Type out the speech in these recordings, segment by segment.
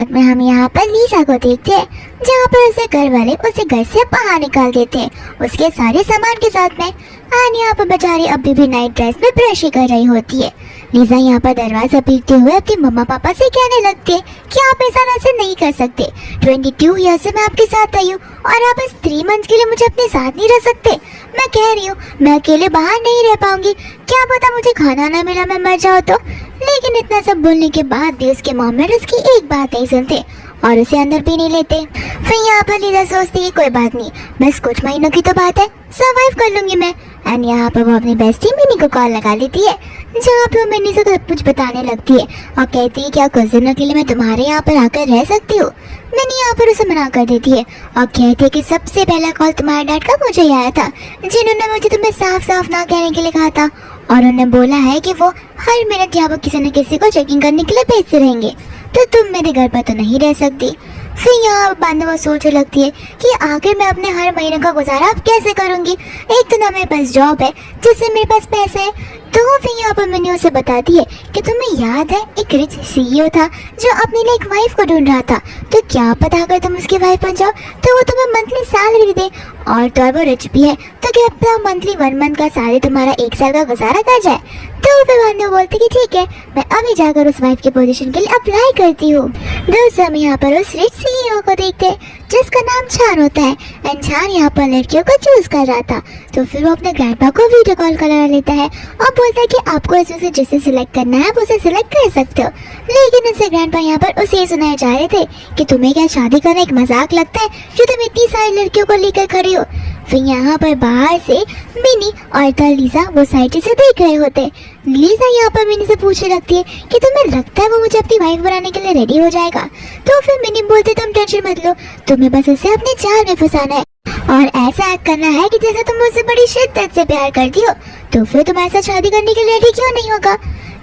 में हम यहाँ पर लीसा को देखते हैं, जहाँ पर उसे घर वाले उसे घर से बाहर निकाल देते हैं उसके सारे सामान के साथ में। आन यहाँ पर बेचारी अभी भी नाइट ड्रेस में ब्रश ही कर रही होती है। लीजा यहाँ पर दरवाजा पीटते हुए अपने मम्मा पापा से कहने लगती है कि आप ऐसा नहीं कर सकते। 22 ईयर से मैं आपके साथ आई हूँ और आप बस 3 मंथ के लिए मुझे अपने साथ नहीं रह सकते। मैं कह रही हूँ मैं अकेले बाहर नहीं रह पाऊंगी, क्या पता मुझे खाना ना मिला मैं मर जाऊँ तो। लेकिन इतना सब बोलने के बाद भी उसके मॉम उसकी एक बात नहीं सुनते और उसे अंदर भी नहीं लेते। फिर यहाँ पर लीजा सोचती है कोई बात नहीं, बस कुछ महीनों की तो बात है, सर्वाइव कर लूंगी मैं। एंड यहाँ पर वो अपनी बेस्टी मिनी को कॉल लगा लेती है, जहाँ पे वो मिनी से सब कुछ बताने लगती है और कहती है क्या कुछ दिनों के लिए मैं तुम्हारे यहाँ पर आकर रह सकती हूँ। मिनी यहाँ पर उसे मना कर देती है और कहती है कि सबसे पहला कॉल तुम्हारे डैड का मुझे ही आया था, जिन्होंने मुझे तुम्हें साफ साफ ना कहने के लिए कहा था और उन्होंने बोला है कि वो हर मिनट यहाँ पर किसी न किसी को चेकिंग करने के लिए भेजते रहेंगे, तो तुम मेरे घर पर तो नहीं रह सकती। फिर यहाँ बांधव सोचने लगती है कि आखिर मैं अपने हर महीने का गुजारा अब कैसे करूँगी। एक तो ना मेरे पास जॉब है जिससे मेरे पास पैसे है, तो फिर यहाँ पर मैंने उसे बताती है कि तुम्हें याद है एक रिच CEO था जो अपने लिए एक वाइफ को ढूंढ रहा था, तो क्या पता अगर तुम उसकी वाइफ बन जाओ तो वो तुम्हें मंथली सैलरी दे, और तो वो रिच भी है तो क्या पता मंथली 1 मंथ का सैलरी तुम्हारा 1 साल का गुजारा कर जाए। तो फिर बांधव बोलती कि ठीक है मैं अभी जाकर उस वाइफ की पोजीशन के लिए अप्लाई करती हूँ। दोस्तों हम यहाँ पर उस रिच CEO को देखते हैं जिसका नाम छान होता है एंड छान यहाँ पर लड़कियों को चूज कर रहा था, तो फिर वो अपने ग्रैंडपा को वीडियो कॉल करा लेता है और बोलता है कि आपको इसमें से जिसे सिलेक्ट करना है आप उसे सिलेक्ट कर सकते हो। लेकिन उससे ग्रैंडपा यहाँ पर उसे ये सुनाए जा रहे थे कि तुम्हें क्या शादी करना एक मजाक लगता है जो तुम इतनी सारी लड़कियों को लेकर खड़ी हो। फिर यहाँ पर बाहर से मिनी और लीजा वो साइड से देख रहे होते। लीजा यहाँ पर मिनी से पूछने लगती है कि तुम्हें लगता है वो मुझे अपनी वाइफ बनाने के लिए रेडी हो जाएगा। तो फिर मिनी बोलते तुम टेंशन मत लो, तुम्हें बस उसे अपने जाल में फंसाना है और ऐसा एक्ट करना है कि जैसे तुम मुझसे बड़ी शिद्दत से प्यार करती हो, तो फिर तुम्हारे साथ शादी करने के लिए रेडी क्यों नहीं होगा।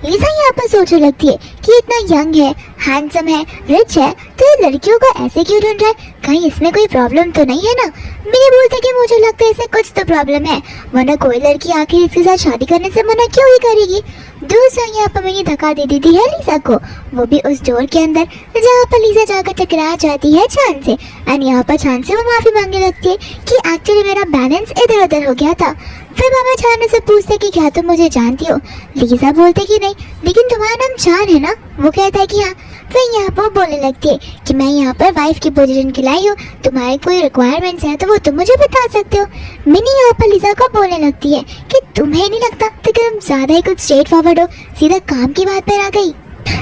लीजा यहाँ पर सोचने लगती है कि इतना यंग है, हैंडसम है, रिच है, तो ये लड़कियों को ऐसे क्यों ढूंढ रहा है, कहीं इसमें कोई प्रॉब्लम तो नहीं है ना। मेरे बोलते कि मुझे लगता है इसे कुछ तो प्रॉब्लम है, वरना कोई लड़की आखिर इसके साथ शादी करने से मना क्यों ही करेगी। दूसरा यहाँ पर मैंने धक्का दे दी थी है लीजा को, वो भी उस डोर के अंदर जहाँ पर लीजा जाकर टकरा जाती है छान से। एंड यहाँ पर छान से वो माफी मांगने लगती है कि एक्चुअली मेरा बैलेंस इधर उधर हो गया था। फिर मामा छान से पूछते कि क्या तुम मुझे जानती हो। लीजा बोलते कि नहीं, लेकिन तुम्हारा नाम छान है ना। वो कहता है कि हाँ। फिर यहाँ पर बोलने लगती है कि मैं यहाँ पर वाइफ की पोजीशन के लाई हूँ, तुम्हारे कोई रिक्वायरमेंट्स है तो वो तुम मुझे बता सकते हो। मिनी यहाँ पर लीजा को बोलने लगती है कि तुम्हें नहीं लगता तो तुम ज्यादा ही कुछ स्ट्रेट फॉरवर्ड हो, सीधा काम की बात पर आ गई।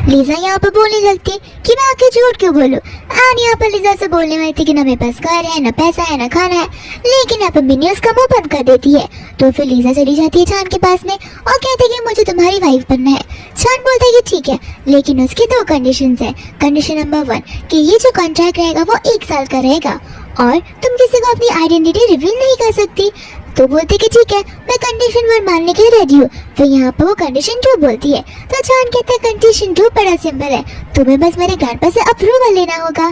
लीजा यहाँ पर बोलने लगती है कि मैं आके झूठ क्यों बोलूं। आन यहाँ पर लीजा से बोलने वाली थी कि ना मेरे पास घर है, ना पैसा है, ना खाना है, लेकिन यहाँ पर मिनी उसका मुंह बंद कर देती है। तो फिर लीजा चली जाती है छान के पास में और कहती है कि मुझे तुम्हारी वाइफ बनना है। छान बोलता है कि ठीक है, लेकिन उसकी 2 कंडीशंस है। कंडीशन नंबर 1 कि ये जो कॉन्ट्रैक्ट रहेगा वो 1 साल का रहेगा और तुम किसी को अपनी आइडेंटिटी रिवील नहीं कर सकती। तो बोलते कि ठीक है मैं कंडीशन 1 मानने के लिए रेडी हूँ। फिर यहाँ पर वो कंडीशन 2 बोलती है, तो छान कहते हैं कंडीशन 2 बड़ा सिंपल है, तुम्हें बस मेरे ग्रैंडपा से अप्रूवल लेना होगा।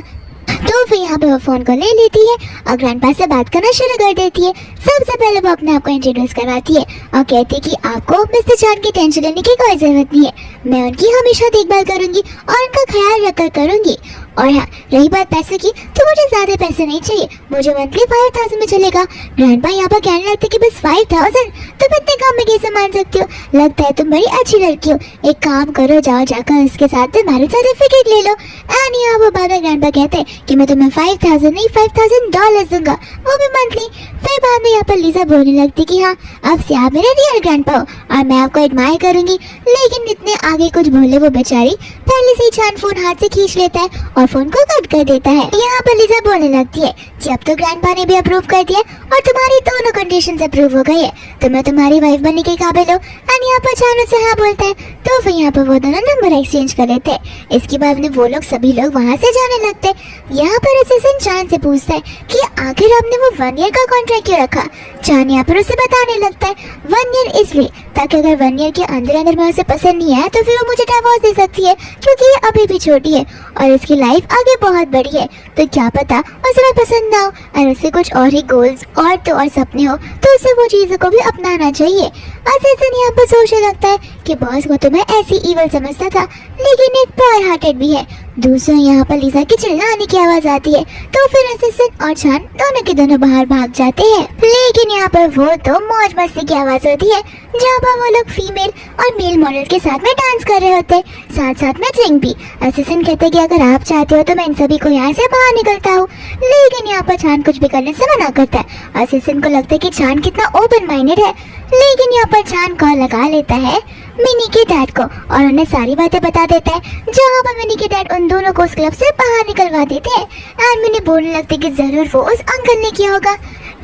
तो फिर यहाँ पे वो फोन को ले लेती है और ग्रैंडपा से बात करना शुरू कर देती है। सबसे पहले वो अपने आप को इंट्रोड्यूस करवाती है और कहती है कि आपको मिस्टर छान की टेंशन लेने की कोई जरूरत नहीं है, मैं उनकी हमेशा देखभाल करूंगी और उनका ख्याल रखकर करूंगी। और हाँ रही बात पैसे की, तो मुझे ज्यादा पैसे नहीं चाहिए, मुझे मंथली 5000 में चलेगा। ग्रैंडपा यहाँ पर कहने लगते कि बस 5000 तुम इतने काम में कैसे मान सकती हो, लगता है तुम बड़ी अच्छी लड़की हो, एक काम करो जाओ जाकर उसके साथ मैरिज सर्टिफिकेट ले लो। एंड यहाँ वो बाद में ग्रैंडपा कहते हैं कि मैं तुम्हें 5000 नहीं $5000 दूंगा, वो भी मंथली। फिर बाद में यहाँ पर लीजा बोलने लगती कि हाँ अब से आप मेरे रियल ग्रैंडपा हो और मैं आपको एडमायर करूंगी। लेकिन इतने आगे कुछ बोले वो बेचारी पहले से ही छान फोन हाथ से खींच लेता है और फोन को कट कर देता है। यहाँ पर लीजा बोलने लगती है कि अब तो ग्रैंडपा ने भी अप्रूव कर दिया और तुम्हारी दोनों कंडीशंस अप्रूव हो गई है, तो मैं तुम्हारी वाइफ बनने के काबिल हूँ। एंड यहाँ पर छान से हाँ बोलता है, तो फिर यहाँ पर वो दोनों नंबर एक्सचेंज कर लेते हैं। इसके बाद में वो लोग सभी लोग वहाँ से जाने लगते हैं। यहाँ पर असिस्टेंट छान से पूछता है कि आखिर आपने वो 1 ईयर का कॉन्ट्रैक्ट क्यों रखा। छान यहाँ पर उसे बताने लगता है 1 ईयर इसलिए ताकि अगर 1 ईयर के अंदर अंदर मैं उसे पसंद नहीं आया तो फिर वो मुझे डिवोर्स दे सकती है, क्योंकि ये अभी भी छोटी है और उसकी लाइफ आगे बहुत बड़ी है। तो क्या पता उसे मैं पसंद ना हो और उसे कुछ और ही गोल्स और तो और सपने हो, तो उसे वो चीज़ों को भी अपनाना चाहिए। असिसन यहाँ पर सोचने लगता है कि बॉस को तो मैं ऐसी ईवल समझता था, लेकिन एक प्योर हार्टेड भी है। दूसरों यहाँ पर लिसा की चिल्लाने की आवाज आती है, तो फिर असिसन और चान दोनों के दोनों बाहर भाग जाते हैं। लेकिन यहाँ पर वो तो मौज मस्ती की आवाज होती है, जहाँ पर वो लोग फीमेल और मेल मॉडल के साथ में डांस कर रहे होते, साथ साथ में ड्रिंक भी। असिसन कहते हैं कि अगर आप चाहते हो तो मैं इन सभी को यहाँ से बाहर निकलता हूँ, लेकिन यहाँ पर चान कुछ भी करने से मना करता है। असिसन को लगता है कि चान कितना ओपन माइंडेड है, लेकिन यहाँ पर चान कॉल लगा लेता है मिनी के डैड को और उन्हें सारी बातें बता देता है, जहाँ पर मिनी के डैड उन दोनों को उस क्लब से बाहर निकलवा देते हैं। एंड मिनी बोलने लगती कि जरूर वो उस अंकल ने किया होगा।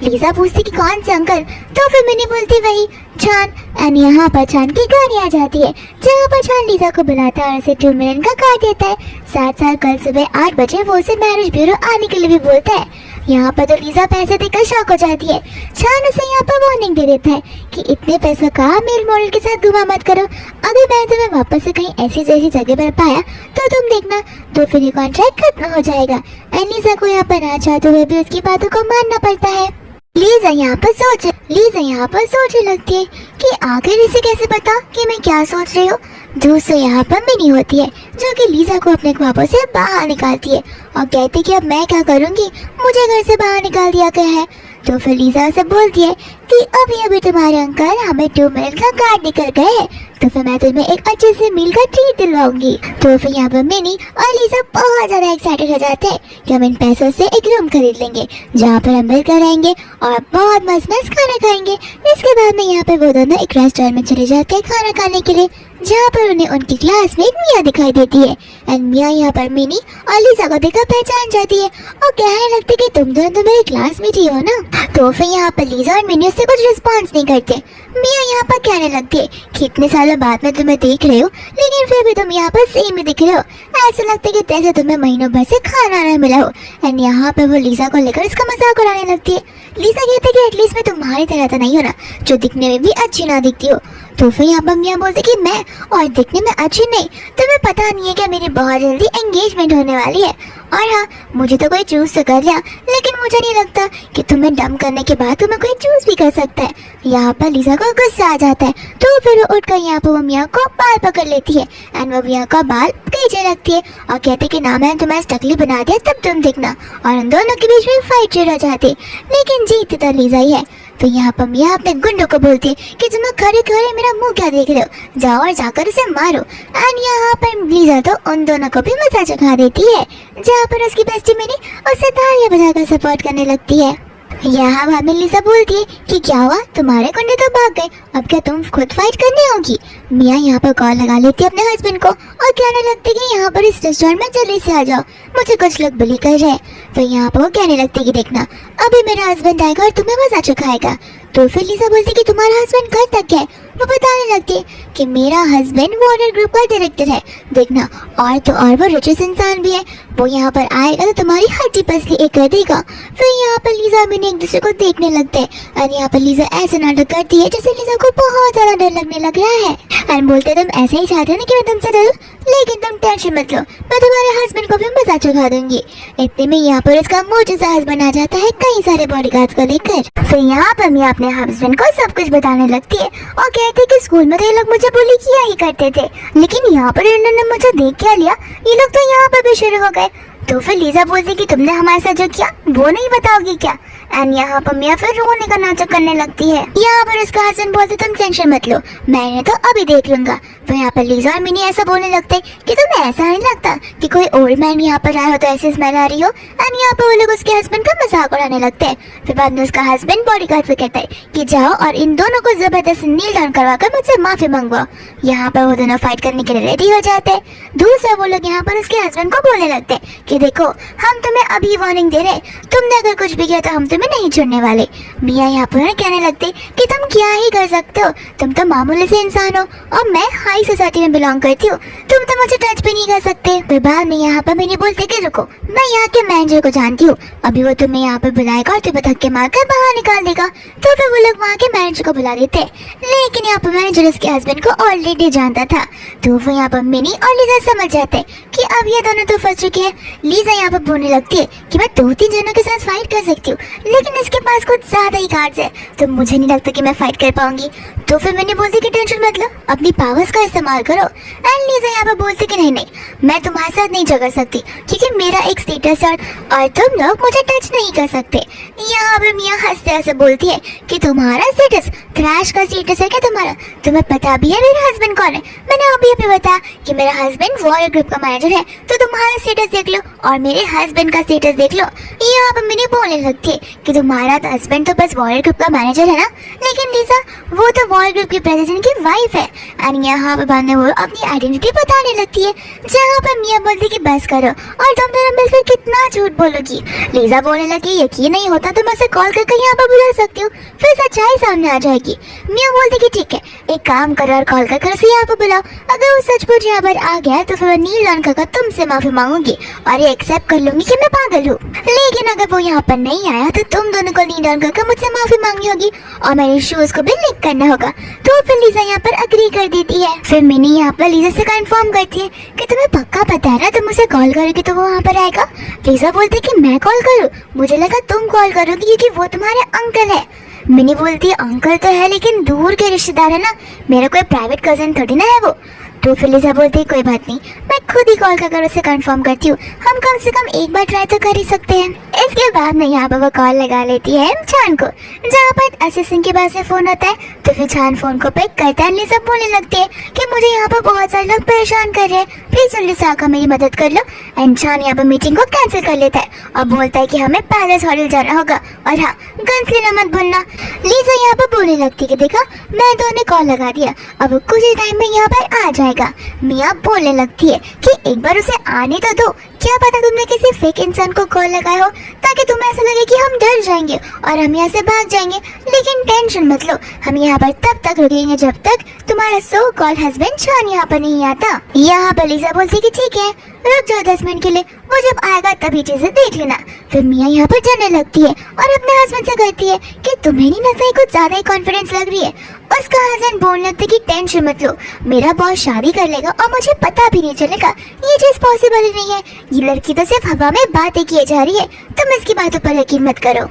लीजा पूछती कि कौन से अंकल, तो फिर मिनी बोलती वही चान। एंड यहाँ पर चान की गाड़ी आ जाती है, जहाँ पर चान लीजा को बुलाता है और उसे 2 मिलियन का कार्ड देता है। साथ साथ कल सुबह 8 बजे वो उसे मैरिज ब्यूरो आने के लिए भी बोलता है। यहाँ पर तो लीजा पैसे देकर शॉक हो जाती है। चान उसे यहाँ पर वार्निंग दे देता है कि इतने पैसों का मेल मॉडल के साथ धुआं मत करो, अगर मैं तुम्हें वापस से कहीं ऐसी जैसी जगह पर पाया तो तुम देखना, तो फिर ये कॉन्ट्रैक्ट खत्म हो जाएगा। एंड लीजा को यहाँ पर ना चाहते हुए भी उसकी बातों को मानना पड़ता है। लीजा यहाँ पर सोचने लगती है कि आखिर इसे कैसे पता कि मैं क्या सोच रही हूँ। दूसरे यहाँ पर मिनी होती है, जो कि लीजा को अपने ख्वाबों से बाहर निकालती है और कहती है कि अब मैं क्या करूँगी, मुझे घर से बाहर निकाल दिया गया है। तो फिर लीजा उसे बोलती है कि अभी अभी तुम्हारे अंकल हमें 2 मिलियन का कार्ड निकल गए हैं, तो फिर मैं तुम्हें एक अच्छे से मील का ट्रीट दिलवाऊंगी। तो फिर यहाँ पर मिनी और लीजा बहुत ज्यादा एक्साइटेड हो जाते हैं कि हम इन पैसों से एक रूम खरीद लेंगे, जहाँ पर हम मिलकर रहेंगे और बहुत मस्त मस्त खाना खाएंगे। इसके बाद में यहाँ पे वो दोनों एक रेस्टोरेंट में चले जाते हैं खाना खाने के लिए, जहाँ पर उन्हें उनकी क्लासमेट मिया दिखाई देती है। एंड मिया यहाँ पर मिनी और लीजा को देखकर पहचान जाती है और कहने लगती कि तुम दोनों तो मेरी क्लासमेट ही हो ना। तो फिर यहाँ पर लीजा और मिनी उससे कुछ रिस्पॉन्स नहीं करते। मिया यहाँ पर कहने लगती है कि इतने सालों बाद में तुम्हें देख रहे हो, लेकिन फिर भी तुम यहाँ पर सेम ही दिख रहे हो, ऐसा लगता है कि जैसे तुम्हें महीनों भर से खाना ना मिला हो। एंड यहाँ पर वो लीजा को लेकर उसका मजाक उड़ाने लगती है। लीजा कहती है कि एटलीस्ट मैं तुम्हारी तरह तो नहीं हो ना, जो दिखने में भी अच्छी ना दिखती हो। तो फिर यहाँ पर मियाँ बोलते कि मैं और दिखने में अच्छी नहीं, तुम्हें पता नहीं है कि मेरी बहुत जल्दी एंगेजमेंट होने वाली है। और हाँ, मुझे तो कोई चूज तो कर लिया, लेकिन मुझे नहीं लगता कि तुम्हें डम करने के बाद तुम्हें कोई चूज भी कर सकता है। यहाँ पर लीजा को गुस्सा आ जाता है, तो फिर वो उठकर यहाँ पर वो मियाँ को बाल पकड़ लेती है एंड वो मियाँ का बाल पीछे रखती है और कहती कि ना मैंने तुम्हें टकली बना दिया तब तुम देखना। और उन दोनों के बीच में फाइट शुरू हो जाती, लेकिन जीतती तो लीजा ही है। तो यहाँ पर मियाँ अपने गुंडों को बोलती है कि तुम खड़े खड़े मेरा मुंह क्या देख रहे हो, जाओ और जाकर उसे मारो। एंड यहाँ पर लीजा तो उन दोनों को भी मजा चखा देती है, जहाँ पर उसकी बेस्टी मिनी उसे तालियां बजाकर सपोर्ट करने लगती है। यहाँ बाद में लीजा बोलती है कि क्या हुआ, तुम्हारे गुंडे तो भाग गए, अब क्या तुम खुद फाइट करनी होगी। मियाँ यहाँ पर कॉल लगा लेती है अपने हस्बैंड को और कहने लगती है कि यहाँ पर इस रेस्टोरेंट में जल्दी से आ जाओ, मुझे कुछ लोग बुली कर रहे हैं। तो यहाँ पर वो कहने लगती है कि देखना अभी मेरा हस्बैंड आएगा और तुम्हें मजा चखाएगा। तो फिर लीजा बोलती कि तुम्हारा हस्बैंड घर तक है। वो बताने लगती है कि मेरा हस्बैंड वार्नर ग्रुप का डायरेक्टर है, देखना और तो और वो रिचेस्ट इंसान भी है, वो यहाँ पर आएगा तो तुम्हारी हड्डी पसली एक कर देगा। फिर यहाँ पर लीजा मिनी एक दूसरे को देखने लगते हैं और यहाँ पर लीजा ऐसे नाटक करती है जैसे लीजा को बहुत ज्यादा डर लगने लग रहा है। और बोलते तुम ऐसे ही चाहते हो ना कि मैं तुमसे डरूं, लेकिन तुम टेंशन मत लो, मैं तुम्हारे हस्बैंड को भी मजा चखा दूंगी। इतने में यहाँ पर इसका मोटा हस्बैंड आ जाता है कई सारे बॉडीगार्ड्स को लेकर। फिर यहाँ पर मैं अपने हस्बैंड को सब कुछ बताने लगती है और कहती है कि स्कूल में तो ये लोग मुझे बुली किया ही करते थे, लेकिन यहाँ पर इन्होंने मुझे देख क्या लिया, ये लोग तो यहाँ पर भी शुरू हो गए। तो फिर लीजा बोलती कि तुमने हमारे साथ जो किया वो नहीं बताओगी क्या। एंड यहाँ पर मिया फिर रोने का नाटक करने लगती है। यहाँ पर उसका हस्बैंड बोलते तुम टेंशन मत लो, मैंने तो अभी देख लूंगा। तो यहाँ पर लीजा और मिनी ऐसा बोलने लगते कि तुम्हें ऐसा नहीं लगता कि कोई ओल्ड मैन यहाँ पर आया हो तो ऐसी स्मेल आ रही हो। एंड यहाँ पर वो लोग उसके हस्बैंड का मजाक उड़ाने लगते हैं। फिर बाद में उसका हस्बैंड बॉडीगार्ड से कहता है कि जाओ और इन दोनों को जबरदस्ती नील डाउन करवा कर मुझसे माफी मांगवाओ। यहाँ पर वो दोनों फाइट करने के लिए रेडी हो जाते हैं। दूसरा वो लोग यहाँ पर उसके हस्बैंड को बोलने लगते हैं कि देखो हम तुम्हें अभी वार्निंग दे रहे, तुमने अगर कुछ भी किया तो हम तुम्हें नहीं छोड़ने वाले। मियाँ यहाँ पर कहने लगते कि तुम क्या ही कर सकते हो, तुम तो मामूली से इंसान हो और मैं हाई सोसाइटी में बिलोंग करती हूँ, तुम तो मुझे टच भी नहीं कर सकते। फिर बाद में यहाँ पर मैंने बोलते कि रुको, मैं यहाँ के मैनेजर को जानती हूँ, अभी वो तुम्हें यहाँ पर बुलाएगा और तुम्हें धक्के मारकर बाहर निकाल देगा। तो फिर वो लोग वहाँ के मैनेजर को बुला देते, लेकिन यहाँ पर मैनेजर उसके हस्बैंड को ऑलरेडी जानता था। तो वो यहाँ पर मिनी और लीजा समझ जाते कि अब ये दोनों तो फंस चुके हैं। लीजा यहाँ पर बोलने लगती है कि मैं 2-3 जनों के साथ फाइट कर सकती हूँ, लेकिन इसके पास कुछ ज्यादा ही कार्ड्स है, तो मुझे नहीं लगता कि मैं फाइट कर पाऊंगी। तो फिर मैंने बोलती कि टेंशन मत लो, अपनी पावर्स का इस्तेमाल करो। एंड लीजा यहाँ पर बोलती कि नहीं, मैं तुम्हारे साथ नहीं झगड़ सकती क्योंकि मेरा एक स्टेटस है और तुम लोग मुझे टच नहीं कर सकते। यहाँ पर मियाँ हंसते हंसते बोलती है कि तुम्हारा स्टेटस क्रैश का स्टेटस है क्या तुम्हारा? तुम्हें पता भी है मेरा हस्बैंड कौन है? मैंने अभी बताया कि मेरा हस्बैंड वॉरियर ग्रुप का मैनेजर है, तो तुम्हारा स्टेटस देख लो और मेरे हस्बैंड का स्टेटस देख लो। यहाँ पर मैंने बोलने लगती है कि तुम्हारा हस्बैंड तो बस वॉरियर ग्रुप का मैनेजर है ना, लेकिन लीजा वो तो वॉरियर ग्रुप की प्रेसिडेंट की वाइफ है। एंड यहाँ पर बाद में वो अपनी आइडेंटिटी बताने लगती है, जहाँ पर मियाँ बोलती कि बस करो और तुम दोनों मिलकर कितना झूठ बोलोगी। लीजा बोलने लगी यकीन नहीं होता तो मैं उसे कॉल करके यहाँ पर बुला सकती हूँ, फिर सच्चाई सामने आ जाएगी। मियाँ बोलती कि ठीक है, एक काम करो और कॉल कर उसे यहाँ पर बुलाओ, अगर वो सचमुच यहाँ पर आ गया तो फिर मैं नील रंग का तुमसे माफी मांगूंगी और ये एक्सेप्ट कर लूंगी कि मैं पागल हूँ। लेकिन अगर वो यहाँ पर नहीं आया तो तुम दोनों को नील रंग का मुझसे माफी मांगनी होगी और मेरे शूज को भी लिंक करना होगा। तो फिर लीजा यहाँ पर अग्री कर देती है। फिर मिनी यहाँ पर लीजा से कंफर्म करती है कि तुम्हें पक्का पता है ना तुम उसे कॉल करोगी तो वो वहाँ पर आएगा। लीजा बोलती कि मैं कॉल करूँ? मुझे लगा तुम कॉल करोगी क्योंकि वो तुम्हारे अंकल है। मिनी बोलती है अंकल तो है लेकिन दूर के रिश्तेदार है ना, मेरा कोई प्राइवेट कजन थोड़ी ना है वो। तो फिर लीजा बोलती है कोई बात नहीं, मैं खुद ही कॉल कर उसे कंफर्म करती हूँ, हम कम से कम एक बार ट्राई तो कर ही सकते हैं। इसके बाद में यहाँ पर वो कॉल लगा लेती है छान को, जहाँ पर असिस्टेंट के पास से फोन होता है। तो फिर छान फोन को पिक करता है। लीजा बोलने लगती है कि मुझे यहाँ पर बहुत सारे लोग परेशान कर रहे हैं, प्लीज जल्दी से आकर मेरी मदद कर लो। एंड छान यहाँ पर मीटिंग को कैंसिल कर लेता है और बोलता है कि हमें पैलेस हॉल जाना होगा और हाँ, गन्स लेना मत भूलना। लीजा यहाँ पर बोलने लगती है कि देखा मैं तो उन्हें कॉल लगा दिया, अब कुछ ही टाइम में यहाँ पर आ जाएगा। मियाँ बोलने लगती है कि एक बार उसे आने तो दो, क्या पता तुमने किसी फेक इंसान को कॉल लगाया हो ताकि तुम्हें ऐसा लगे कि हम डर जाएंगे और हम यहाँ से भाग जाएंगे। लेकिन टेंशन मत लो, हम यहाँ पर तब तक रुकेंगे जब तक तुम्हारा सो कॉल्ड हस्बैंड छान यहाँ पर नहीं आता। यहाँ पर लीजा बोलती कि ठीक है रुक जाओ 10 मिनट के लिए, वो जब आएगा तभी चीजें देख लेना। फिर मियाँ यहाँ पर जाने लगती है और अपने हस्बैंड से कहती है कि तुम्हें नहीं लगता कुछ ज्यादा ही कॉन्फिडेंस लग रही है। उसका हस्बैंड बोलने लगता है कि टेंशन मत लो, मेरा बॉस शादी कर लेगा और मुझे पता भी नहीं चलेगा, ये चीज पॉसिबल ही नहीं है, ये लड़की तो सिर्फ हवा में बातें किए जा रही है, तुम इसकी बातों पर यकीन मत करो।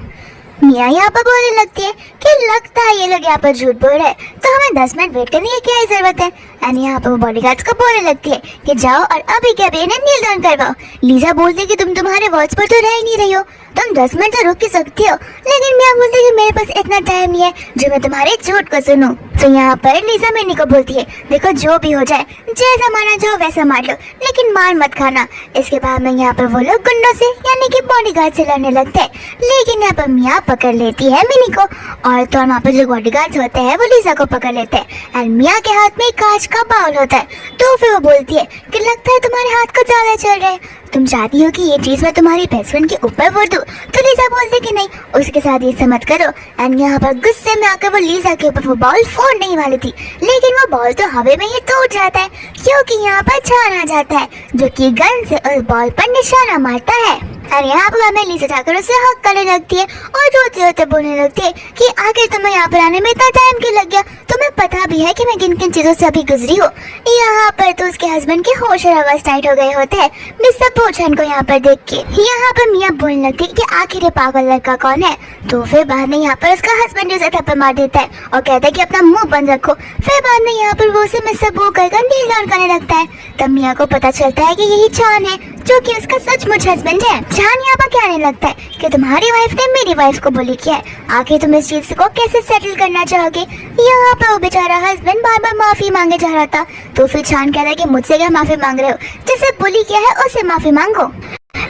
मियाँ यहाँ पर बोलने लगती है कि लगता है ये लोग यहाँ पर झूठ बोल रहे हैं, तो हमें 10 मिनट वेट करने की क्या ही जरूरत है। एंड यहाँ पर वो बॉडीगार्ड्स को बोलने लगती है कि जाओ और अभी के अभी इन्हें नील डाउन करवाओ। लीजा बोलती है कि तुम तुम्हारे वर्ड्स पर तो रह ही नहीं रही हो, तुम 10 मिनट तो रुक ही सकती हो। लेकिन मियाँ बोलती है कि मेरे पास इतना टाइम नहीं है जो मैं तुम्हारे झूठ को सुनूं। तो यहाँ पर लीजा मिनी को बोलती है देखो जो भी हो जाए, जैसा माना जाओ वैसा मार लो, लेकिन मार मत खाना। इसके बाद में यहाँ पर वो लोग गुंडों से यानी कि बॉडीगार्ड से लड़ने लगते हैं, लेकिन यहाँ पर मियाँ पकड़ लेती है मिनी को और तो वहाँ पर जो बॉडीगार्ड्स होते हैं वो लीजा को पकड़ लेते हैं। एंड मियाँ के हाथ में कांच का बाउल होता है। तो फिर वो बोलती है कि लगता है तुम्हारे हाथ को ज्यादा चल रहा है, तुम चाहती हो कि ये चीज मैं तुम्हारी बेस्ट फ्रेंड के ऊपर फोड़ दूं। तो लीजा बोलती कि नहीं, उसके साथ ये से मत करो। एंड यहाँ पर गुस्से में आकर वो लीजा के ऊपर वो बॉल फोड़ने वाली थी, लेकिन वो बॉल तो हवा में ही टूट जाता है क्योंकि यहाँ पर छान आ जाता है जो कि गन से उस बॉल पर निशाना मारता है। और यहाँ पर हमें लीजा जाकर उसे हक करने लगती है और रोते रोते बोलने लगती है कि आखिर तुम्हें यहाँ पर आने में इतना टाइम क्यों लग गया, तुम्हें पता भी है कि मैं किन किन चीजों से अभी गुजरी हूँ। यहाँ पर तो उसके हस्बैंड के होश और आवाज टाइट हो गए होते हैं मिस्टर पोचन को यहाँ पर देख के। यहाँ पर मियाँ बोलने लगती है कि आखिर ये पागल लड़का कौन है। तो फिर बाद में यहाँ पर उसका हस्बैंड उसे थप्पड़ मार देता है और कहता है कि अपना मुंह बंद रखो। फिर बाद में यहाँ पर वो उसे मिस्टर बो कर नील डाउन करने लगता है। तब मियाँ को पता चलता है कि यही छान है जो कि उसका सचमुच हस्बैंड है। छान यहाँ पर कहने लगता है कि तुम्हारी वाइफ ने मेरी वाइफ को बुली किया है, आखिर तुम इस चीज को कैसे सेटल करना चाहोगे। यहाँ पर वो बेचारा हस्बैंड बार बार माफी मांगे जा रहा था। तो फिर छान कह रहा है कि मुझसे क्या माफी मांग रहे हो, जिसे बुली किया है उसे माफी मांगो।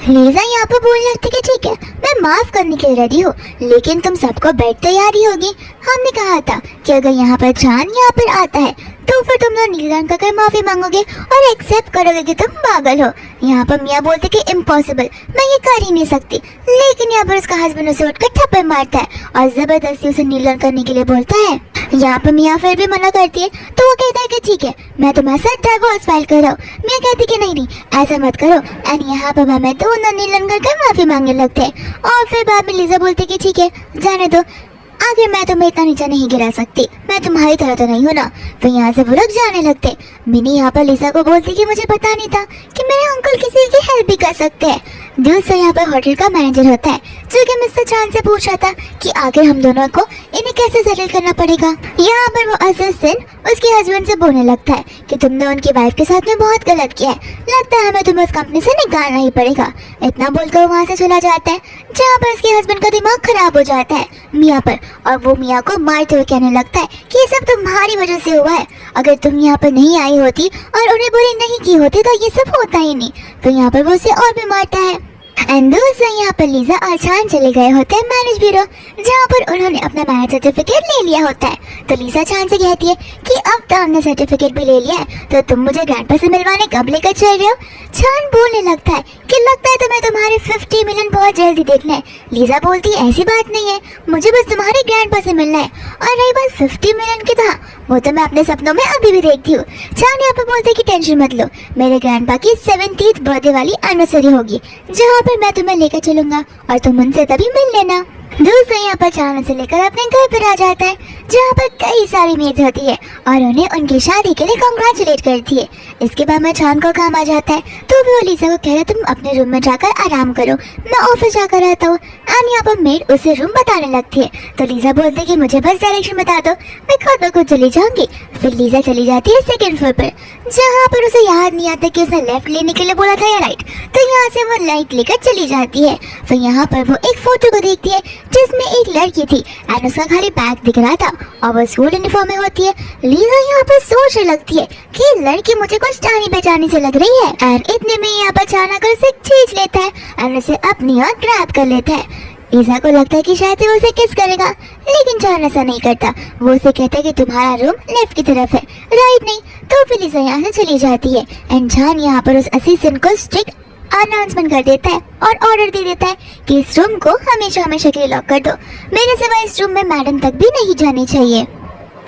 लीजा यहाँ पर बोलने लगती कि ठीक है मैं माफ करने के लिए रेडी हूँ, लेकिन तुम सबको बेड तैयारी होगी। हमने कहा था कि अगर यहाँ पर छान यहाँ पर आता है तो फिर तुम लोग नील रंग का माफी मांगोगे और एक्सेप्ट करोगे कि तुम पागल हो। यहाँ पर मियाँ बोलते कि इम्पॉसिबल, मैं ये कर ही नहीं सकती। लेकिन यहाँ पर उसका हस्बैंड उसे उठकर थप्पड़ मारता है और जबरदस्ती उसे नील रंग करने के लिए बोलता है। यहाँ पर मियाँ फिर भी मना करती है तो वो कहता है कि ठीक है मैं तुम्हारे साथ डिवोर्स फाइल कर रहा हूँ। मियाँ कहती कि नहीं ऐसा मत करो। एंड यहाँ पर मैं दोनों नीलन करके माफी मांगने लगते हैं और फिर बाद में लीजा बोलती कि ठीक है जाने दो, आखिर मैं तुम्हें इतना नीचा नहीं गिरा सकती, मैं तुम्हारी तरह तो नहीं हूँ ना। तो यहाँ से वो लोग जाने लगते। मिनी यहाँ पर लिसा को बोलती कि मुझे पता नहीं था कि मेरे अंकल किसी की हेल्प भी कर सकते हैं। दूसरा यहाँ पर होटल का मैनेजर होता है जो कि मिस्टर चांद से पूछ रहा था कि आखिर हम दोनों को इन्हें कैसे सेटल करना पड़ेगा। यहाँ पर वो असिस्टेंट उसके हस्बैंड से बोलने लगता है कि तुमने उनकी वाइफ के साथ में बहुत गलत किया है, लगता है हमें तुम्हें उस कंपनी से निकालना ही पड़ेगा। इतना बोलकर वहाँ से चला जाता है जहाँ पर उसके हस्बैंड का दिमाग खराब हो जाता है मियाँ पर, और वो मियाँ को मारते हुए कहने लगता है कि ये सब तुम्हारी वजह से हुआ है, अगर तुम यहाँ पर नहीं आई होती और उन्हें बुरी नहीं की होती तो ये सब होता ही नहीं। तो यहाँ पर वो उसे और भी मारता है। एंड दूसरा यहाँ पर लीजा और चांद चले गए होते हैं मैरिज ब्यूरो जहाँ पर उन्होंने अपना मैरिज सर्टिफिकेट ले लिया होता है। तो लीजा चांद से कहती है कि अब तो हमने सर्टिफिकेट भी ले लिया है तो तुम मुझे ग्रैंडपा से मिलवाने कब लेकर चल रहे हो। चांद बोलने लगता है कि लगता है तुम्हें तुम्हारे 50 मिलियन बहुत जल्दी देखना है। लीजा बोलती है ऐसी बात नहीं है, मुझे बस तुम्हारे ग्रैंडपा से मिलना है, और रही बात 50 मिलियन की था वो तो मैं अपने सपनों में अभी भी देखती हूँ। चांद यहाँ पर बोलते कि टेंशन मत लो, मेरे ग्रैंडपा की 70th बर्थडे वाली एनिवर्सरी होगी जहाँ पर मैं तुम्हें लेकर चलूंगा और तुम उनसे तभी मिल लेना। दूसरे यहाँ पर चांद से लेकर अपने घर पर आ जाता है जहाँ पर कई सारी मेज होती है और उन्हें उनकी शादी के लिए कॉन्ग्रेचुलेट करती है। इसके बाद में चांद को काम आ जाता है तो वो लीजा को कह रहे तुम अपने रूम में जाकर आराम करो, मैं ऑफिस जाकर रहता हूँ। एंड यहाँ पर मेड उसे रूम बताने लगती है तो लीजा बोलती है कि मुझे बस डायरेक्शन बता दो, मैं खुद ब खुद चली जाऊंगी। फिर लीजा चली जाती है सेकंड फ्लोर पर जहाँ पर उसे याद नहीं आता कि उसने लेफ्ट लेने के लिए बोला था या राइट, तो यहाँ से वो राइट लेकर चली जाती है। फिर यहाँ पर वो एक फोटो को देखती है जिसमें एक लड़की थी एंड उसका खाली बैग दिख रहा था और वो स्कूल यूनिफॉर्म में होती है। लीजा यहाँ पर सोचने लगती है कि लड़की मुझे कुछ जानी पहचानी से लग रही है एंड इतने में यहाँ पर अचानक उसे खींच लेता है एंड उसे अपनी ओर ग्रैब कर लेता है। लीजा को लगता है कि शायद वो उसे किस करेगा, लेकिन चांद ऐसा नहीं करता, वो उसे कहता है कि तुम्हारा रूम लेफ्ट की तरफ है राइट नहीं। तो फिर लीजा यहाँ से चली जाती है एंड चांद यहाँ पर उस असिस्टेंट को स्ट्रिक्ट अनाउंसमेंट कर देता है और ऑर्डर दे देता है कि इस रूम को हमेशा हमेशा के लिए लॉक कर दो, मेरे सिवा इस रूम में मैडम तक भी नहीं जानी चाहिए।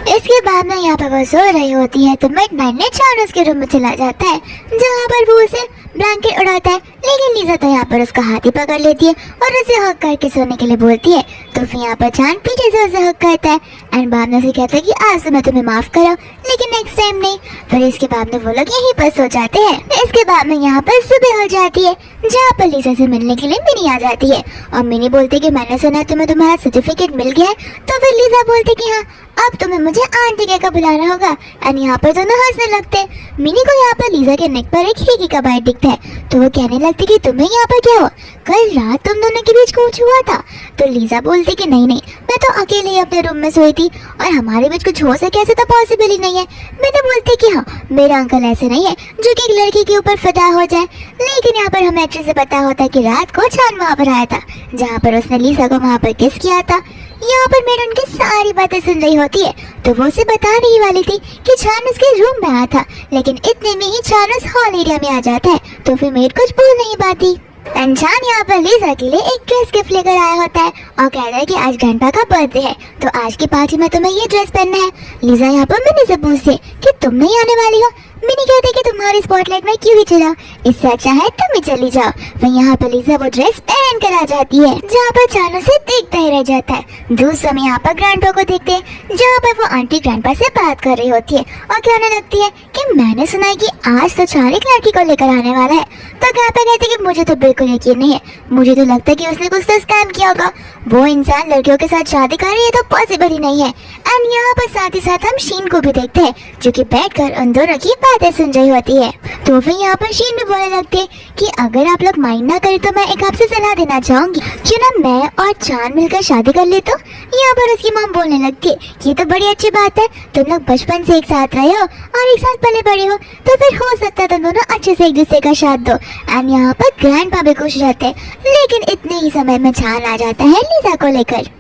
इसके बाद में यहाँ पर वो सो रही होती है तो मिडनाइट ने चांद उसके रूम में चला जाता है जहाँ पर वो उसे ब्लैंकेट उड़ाता है, लेकिन लीजा तो यहाँ पर उसका हाथ ही पकड़ लेती है और उसे हक करके सोने के लिए बोलती है। तो फिर यहाँ पर चांद पीछे से उसे हक करता है एंड बाद में उसे कहता है कि आज तो मैं तुम्हें माफ करा लेकिन नेक्स्ट टाइम नहीं। फिर इसके बाद में वो लोग यहीं पर सो जाते हैं। इसके बाद में यहाँ पर सुबह हो जाती है जहाँ पर लीजा से मिलने के लिए मिनी आ जाती है और मिनी बोलती है कि मैंने सुना तुम्हें तुम्हारा सर्टिफिकेट मिल गया है। तो फिर लीजा बोलती कि हाँ अब तुम्हें मुझे आंटी कहकर बुलाना होगा एंड यहाँ पर दोनों हंसने लगते हैं। मिनी को यहाँ पर लीजा के नेक पर एक हीगी का बाइट दिखता है तो वो कहने लगती कि तुम्हें यहाँ पर क्या हुआ, कल रात तुम दोनों के बीच कुछ हुआ था। तो लीजा बोलती कि नहीं मैं तो अकेले ही अपने रूम में सोई थी और हमारे बीच कुछ हो सके ऐसे तो पॉसिबल ही नहीं है। मैंने बोलती कि हाँ मेरा अंकल ऐसे नहीं है जो कि एक लड़की के ऊपर फिदा हो जाए, लेकिन यहाँ पर हमें अच्छे से पता होता है कि रात को चांद वहाँ पर आया था जहाँ पर उसने लीजा को वहाँ पर किस किया था। यहाँ पर मेड उनकी सारी बातें सुन रही होती है तो वो उसे बता रही वाली थी कि चांद उसके रूम में आया था, लेकिन इतने में ही चांद उस हॉल एरिया में आ जाता है तो फिर मेड कुछ बोल नहीं पाती। चांद यहाँ पर लीजा के लिए एक ड्रेस गिफ्ट लेकर आया होता है और कहता है कि आज ग्रैंडपा का बर्थडे है तो आज की पार्टी में तुम्हें ये ड्रेस पहनना है। लीजा यहाँ पर मिनी से पूछती है कि तुम नहीं आने वाली हो। मिनी कहती कि तुम्हारी स्पॉटलाइट में क्यों ही चलाओ, इससे अच्छा है तुम ही चली जाओ। वह यहाँ पर लीजा वो ड्रेस पहन कर आ जाती है जहाँ पर चांद उसे देखता ही रह जाता है। दूसरे समय यहाँ पर ग्रैंडपा को देखते हैं जहाँ पर वो आंटी ग्रैंडपा से बात कर रही होती है और कहने लगती है कि मैंने सुना है कि आज तो चांद एक लड़की को लेकर आने वाला है। तो ग्रैंडपा कहते कि मुझे तो बिल्कुल यकीन नहीं है, मुझे तो लगता है कि उसने कुछ तो स्कैम किया होगा, वो इंसान लड़कियों के साथ शादी कर रही है तो पॉसिबल ही नहीं है। एंड यहाँ पर साथ ही साथ हम शीन को भी देखते हैं जो कि बैठकर उन दोनों की बातें सुन रही होती है। तो फिर यहाँ पर शीन भी बोलने लगती है कि अगर आप लोग माइंड ना करें तो मैं एक आपसे सलाह देना चाहूंगी, क्यों ना मैं और चांद मिलकर शादी कर ले। तो यहाँ पर उसकी माँ बोलने लगती है ये तो बड़ी अच्छी बात है, तुम लोग बचपन से एक साथ रहे हो और एक साथ पले बड़े हो तो फिर हो सकता है तुम दोनों अच्छे से एक दूसरे का साथ दो। एंड यहाँ पर ग्रैंडपा भी खुश रहते हैं, लेकिन इतने ही समय में चांद आ जाता है लीजा को लेकर।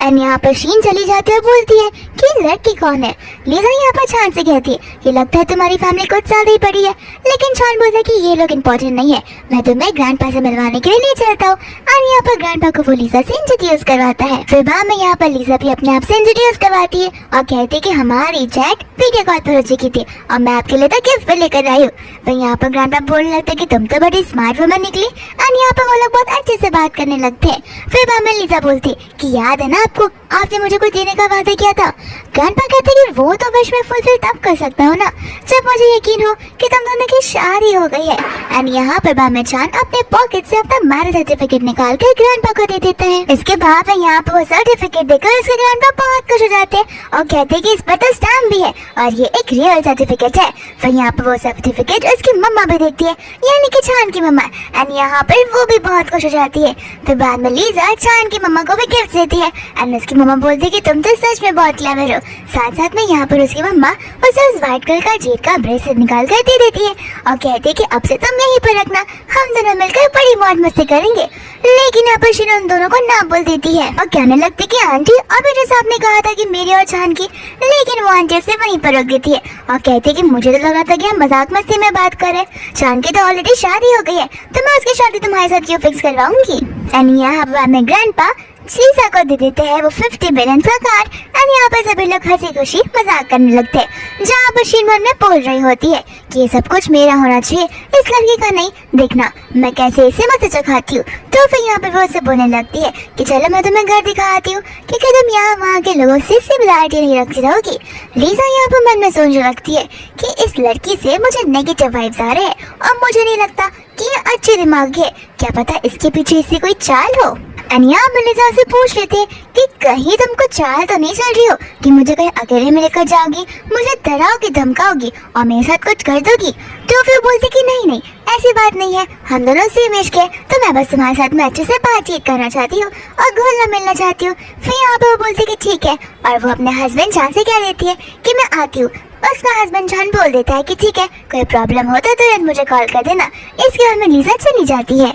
एंड यहाँ पर शीन चली जाती है और बोलती है कि लड़की कौन है। लीजा यहाँ पर छान से कहती है कि लगता है तुम्हारी फैमिली कुछ ज्यादा ही बड़ी है, लेकिन छान बोलता है कि ये लोग इम्पोर्टेंट नहीं है, मैं तुम्हें ग्रैंडपा से मिलवाने के लिए ले चलता हूँ। और यहाँ पर ग्रैंडपा को वो लीजा से इंट्रोड्यूस करवाता है। फिर बाद में यहाँ पर लीजा भी अपने आप से इंट्रोड्यूस करवाती है और कहती है कि हमारी चैट वीडियो कॉल पर हो चुकी थी और मैं आपके लिए तो गिफ्ट लेकर आई हूँ। फिर यहाँ पर ग्रैंडपा बोलने लगता है कि तुम तो बड़ी स्मार्ट वुमन निकली। और यहाँ पर वो लोग बहुत अच्छे से बात करने लगते हैं। फिर बाद में लीजा बोलती कि याद है ना आपको, आपने मुझे कुछ देने का वादा किया था। ग्रैंडपा कहते कि वो तो विश में फुलफिल तब कर सकता हूँ ना जब मुझे यकीन हो कि तुम दोनों की शादी हो गई है। एंड यहाँ पर बाद में चान अपने पॉकेट से अपना मैरिज सर्टिफिकेट निकाल कर ग्रैंडपा को दे देता है। इसके बाद में यहाँ पर वो सर्टिफिकेट देकर उसके ग्रैंडपा बहुत खुश हो जाते हैं और कहते हैं कि इस पर तो स्टैम्प भी है और ये एक रियल सर्टिफिकेट है। फिर यहाँ पर वो सर्टिफिकेट उसकी मम्मा भी देखती है, यानी कि चान की मम्मा। एंड यहाँ पर वो भी बहुत खुश हो जाती है। फिर बाद में लीजा चान की मम्मा को भी गिफ्ट देती है एंड उसकी मम्मा बोलती है कि तुम तो सच में बहुत क्लेवर हो। साथ साथ में यहाँ पर उसकी मम्मा उसे उस व्हाइट कलर का जेब का ब्रेसलेट निकाल कर दे देती है और कहती है कि अब से तुम यहीं पर रखना, हम दोनों मिलकर बड़ी मौज मस्ती करेंगे। लेकिन यहाँ पर शीन उन दोनों को ना बोल देती है और कहने लगती कि आंटी अभी जैसे आपने कहा था कि मेरी और चान की, लेकिन वो आंटी से वहीं पर रोक देती है और कहती है कि मुझे तो लगा था कि हम मजाक मस्ती में बात करें, चान की तो ऑलरेडी शादी हो गई है तो मैं उसकी शादी तुम्हारे साथ क्यों फिक्स करवाऊंगी। एंड यहाँ में ग्रैंडपा लीजा को दे देते हैं वो 50 बिलियन का कार्ड। एंड यहाँ पर सभी लोग हंसी खुशी मजाक करने लगते हैं, जहाँ पर शीन मन में बोल रही होती है कि ये सब कुछ मेरा होना चाहिए, इस लड़की का नहीं। देखना मैं कैसे इसे मत चखाती हूँ। तो फिर यहाँ पर वो से बोलने लगती है कि चलो मैं तुम्हें घर दिखाती हूँ, क्योंकि तुम यहाँ वहाँ के लोगों से सिमिलरिटी नहीं रखती रहोगी। लीजा यहाँ पर मन में सोचने लगती है कि इस लड़की से मुझे नेगेटिव वाइब्स आ रहे हैं और मुझे नहीं लगता कि ये अच्छे दिमाग है, क्या पता इसके पीछे इससे कोई चाल हो। एंड यहाँ पर लीजा से पूछ लेते कि कहीं तुमको चाल तो नहीं चल रही हो कि मुझे कहीं अकेले में लेकर जाओगी, मुझे डराओगी धमकाओगी और मेरे साथ कुछ कर दोगी। तो फिर बोलते कि नहीं नहीं ऐसी बात नहीं है, हम दोनों सेम एज के, तो मैं बस तुम्हारे साथ में अच्छे से बातचीत करना चाहती हूँ और घुलना मिलना चाहती हूँ। फिर यहाँ पर वो बोलते कि ठीक है और वो अपने हस्बैंड जान से कह देती है कि मैं आती हूँ। उसका हस्बैंड जान बोल देता है कि ठीक है कोई प्रॉब्लम हो तो तुरंत मुझे कॉल कर देना। इसके बाद में लीजा चली जाती है।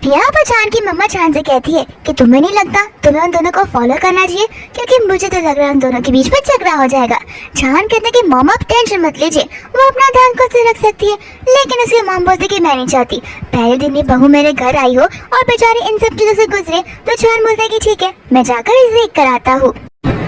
यहाँ पर चान की मम्मा चान से कहती है कि तुम्हें नहीं लगता तुम्हें उन दोनों को फॉलो करना चाहिए, क्योंकि मुझे तो लग रहा है उन दोनों के बीच में झगड़ा हो जाएगा। चान कहते हैं कि मम्मा आप टेंशन मत लीजिए, वो अपना ध्यान खुद से रख सकती है। लेकिन उसकी मॉम बोलती कि मैं नहीं चाहती, पहले दिन ही बहू मेरे घर आई हो और बेचारे इन सब चीजों से गुजरे। तो चान बोलता है कि ठीक है मैं जाकर इसे देख कर आता हूँ।